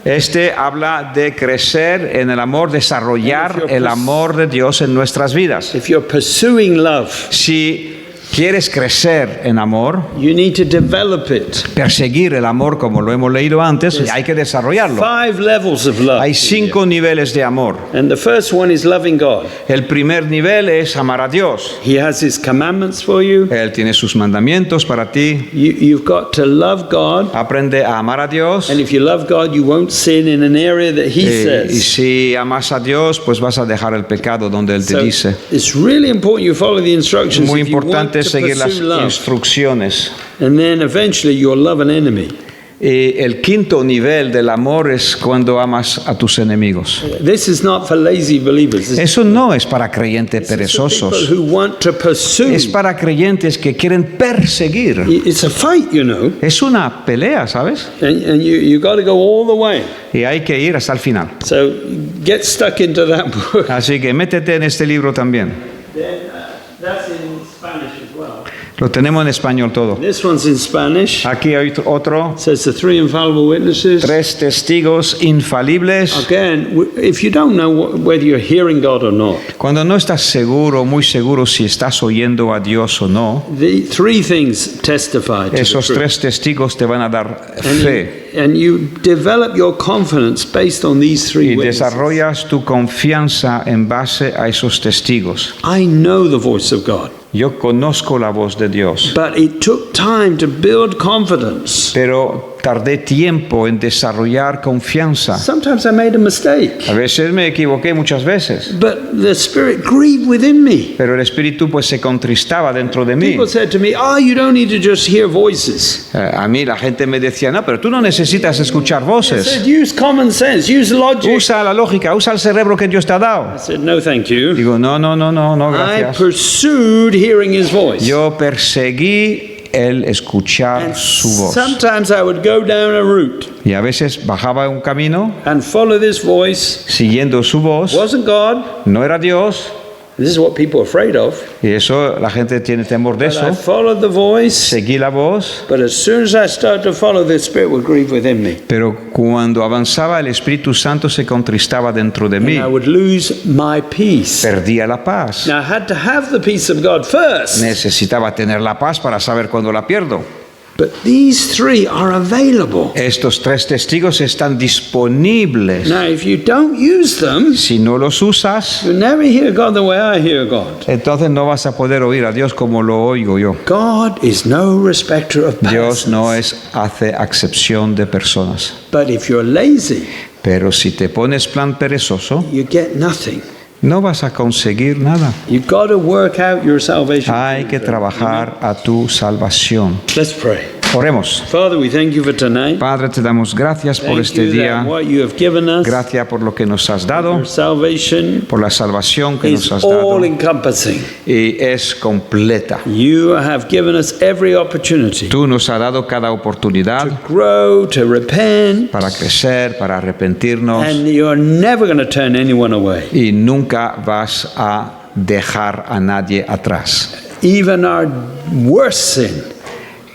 Este habla de crecer en el amor, desarrollar el amor de Dios en nuestras vidas. If you're pursuing love, Si ¿Quieres crecer en amor? you need to develop it. Perseguir el amor, como lo hemos leído antes, hay que desarrollarlo. 5 levels of love. Hay 5 niveles de amor. And the first one is loving God. El primer nivel es amar a Dios. He has His commandments for you. Él tiene sus mandamientos para ti. You've got to love God. Aprende a amar a Dios. And if you love God, you won't sin in an area that He Y says. si amas a Dios, pues vas a dejar el pecado donde Él te So dice. it's really important you follow the instructions Muy if you want importante to seguir las pursue love. instrucciones. And then eventually you'll love an enemy. Y el quinto nivel del amor es cuando amas a tus enemigos. This is not for lazy believers. This Eso no es para creyentes is for people perezosos. who want to pursue. Es para creyentes que quieren perseguir. It's a fight, you know, Es una pelea, ¿sabes? and you got to go all the way. Y hay que ir hasta el final. So get stuck into that book. Así que métete en este libro también. That's in Spanish as well. Lo tenemos en español todo. This one's in Spanish. Aquí hay otro. It says the 3 infallible witnesses. 3 testigos infalibles. Again, if you don't know whether you're hearing God or not, Cuando no estás seguro, muy seguro si estás oyendo a Dios o no, the 3 things testify to esos the truth. 3 testigos te van a dar fe. And you develop your confidence based on these 3 Y witnesses. desarrollas tu confianza en base a esos testigos. I know the voice of God, Yo conozco la voz de Dios, but it took time to build confidence. pero tardé tiempo en desarrollar confianza. Sometimes I made a mistake, A veces me equivoqué muchas veces, but the Spirit grieved within me. pero el Espíritu pues se contristaba dentro de mí. People said to me, "Oh, you don't need to just hear voices." A mí la gente me decía, no, pero tú no necesitas escuchar I voces. said, "Use common sense, use logic." Usa la lógica, usa el cerebro que Dios te ha dado. I said, "No, thank you." Digo, no, I gracias. pursued hearing His voice. Yo perseguí el escuchar And su voz. sometimes I would go down a route Y a veces bajaba un camino and follow this voice. siguiendo su voz. Wasn't God. No era Dios. This is what people are afraid of. Y eso, la gente tiene temor de But I eso. followed the voice. Seguí la voz. But as soon as I started to follow, the Spirit would grieve within me. Pero cuando avanzaba, el Espíritu Santo se contristaba dentro de mí. And I would lose my peace. Perdía la paz. Now I had to have the peace of God first. Necesitaba tener la paz para saber cuándo la pierdo. But these 3 are available. Estos 3 testigos están disponibles. Now if you don't use them, Si no los usas, you'll never hear God the way I hear God. entonces no vas a poder oír a Dios como lo oigo yo. God is no respecter of Dios persons. no hace acepción de personas. But if you're lazy, Pero si te pones plan perezoso, you get nothing. no vas a conseguir nada. You've got to work out your salvation. Hay que trabajar a tu salvación. Let's pray. Oremos. Father, we thank you for tonight. Padre, te damos gracias por Thank este you that día. what you have given us, Gracias por lo que nos has dado, your salvation, por la salvación que is nos has dado. all encompassing. Y es completa. You have given us every opportunity Tú nos has dado cada oportunidad to grow, to repent, para crecer, para arrepentirnos. and you're never going to turn anyone away. Y nunca vas a dejar a nadie atrás. Even our worst sin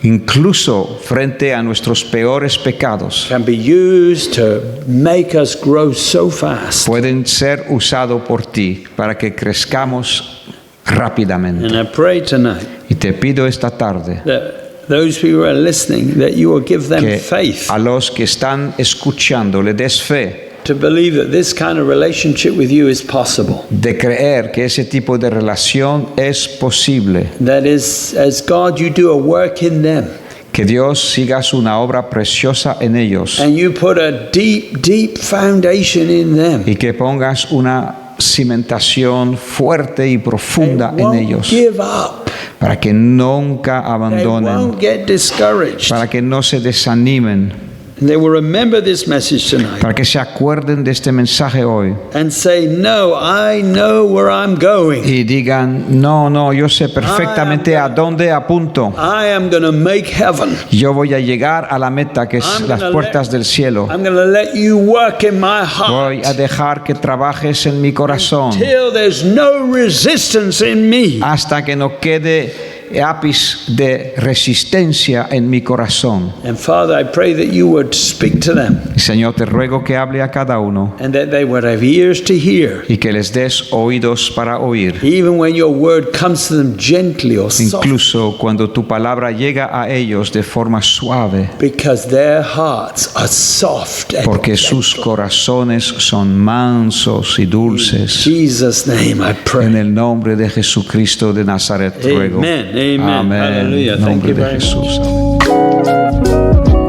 Incluso frente a nuestros peores pecados, can be used to make us grow so fast. pueden ser usados por ti para que crezcamos rápidamente. And I pray tonight Y te pido esta tarde that those people who are listening, that you will give them que faith a los que están escuchando le des fe to believe that this kind of relationship with you is possible. de creer que ese tipo de relación es posible, That is, as God, you do a work in them. que Dios sigas una obra preciosa en ellos And you put a deep, deep foundation in them. y que pongas una cimentación fuerte y They profunda en won't ellos give up. para que nunca They abandonen, won't get discouraged. para que no se desanimen, They will remember this message tonight para que se acuerden de este mensaje hoy and say, "No, I know where I'm going. y digan, no, yo sé perfectamente a dónde apunto. I am going to make heaven. Yo voy a llegar a la meta que es I'm las gonna puertas del cielo. I'm going to let you work in my Voy a heart dejar que trabajes en mi corazón till there's no resistance in me. hasta que no quede ápice de resistencia en mi corazón. And Father, I pray that you would speak to them Señor, te ruego que hable a cada uno and that they would have ears to hear, y que les des oídos para oír. even when your word comes to them gently or soft, Incluso cuando tu palabra llega a ellos de forma suave, because their hearts are soft and porque sus corazones son mansos y dulces. In Jesus' name I En pray. el nombre de Jesucristo de Nazaret ruego. Amen, amen. Amén. Hallelujah. En Thank nombre you de very much. Jesús. Amén.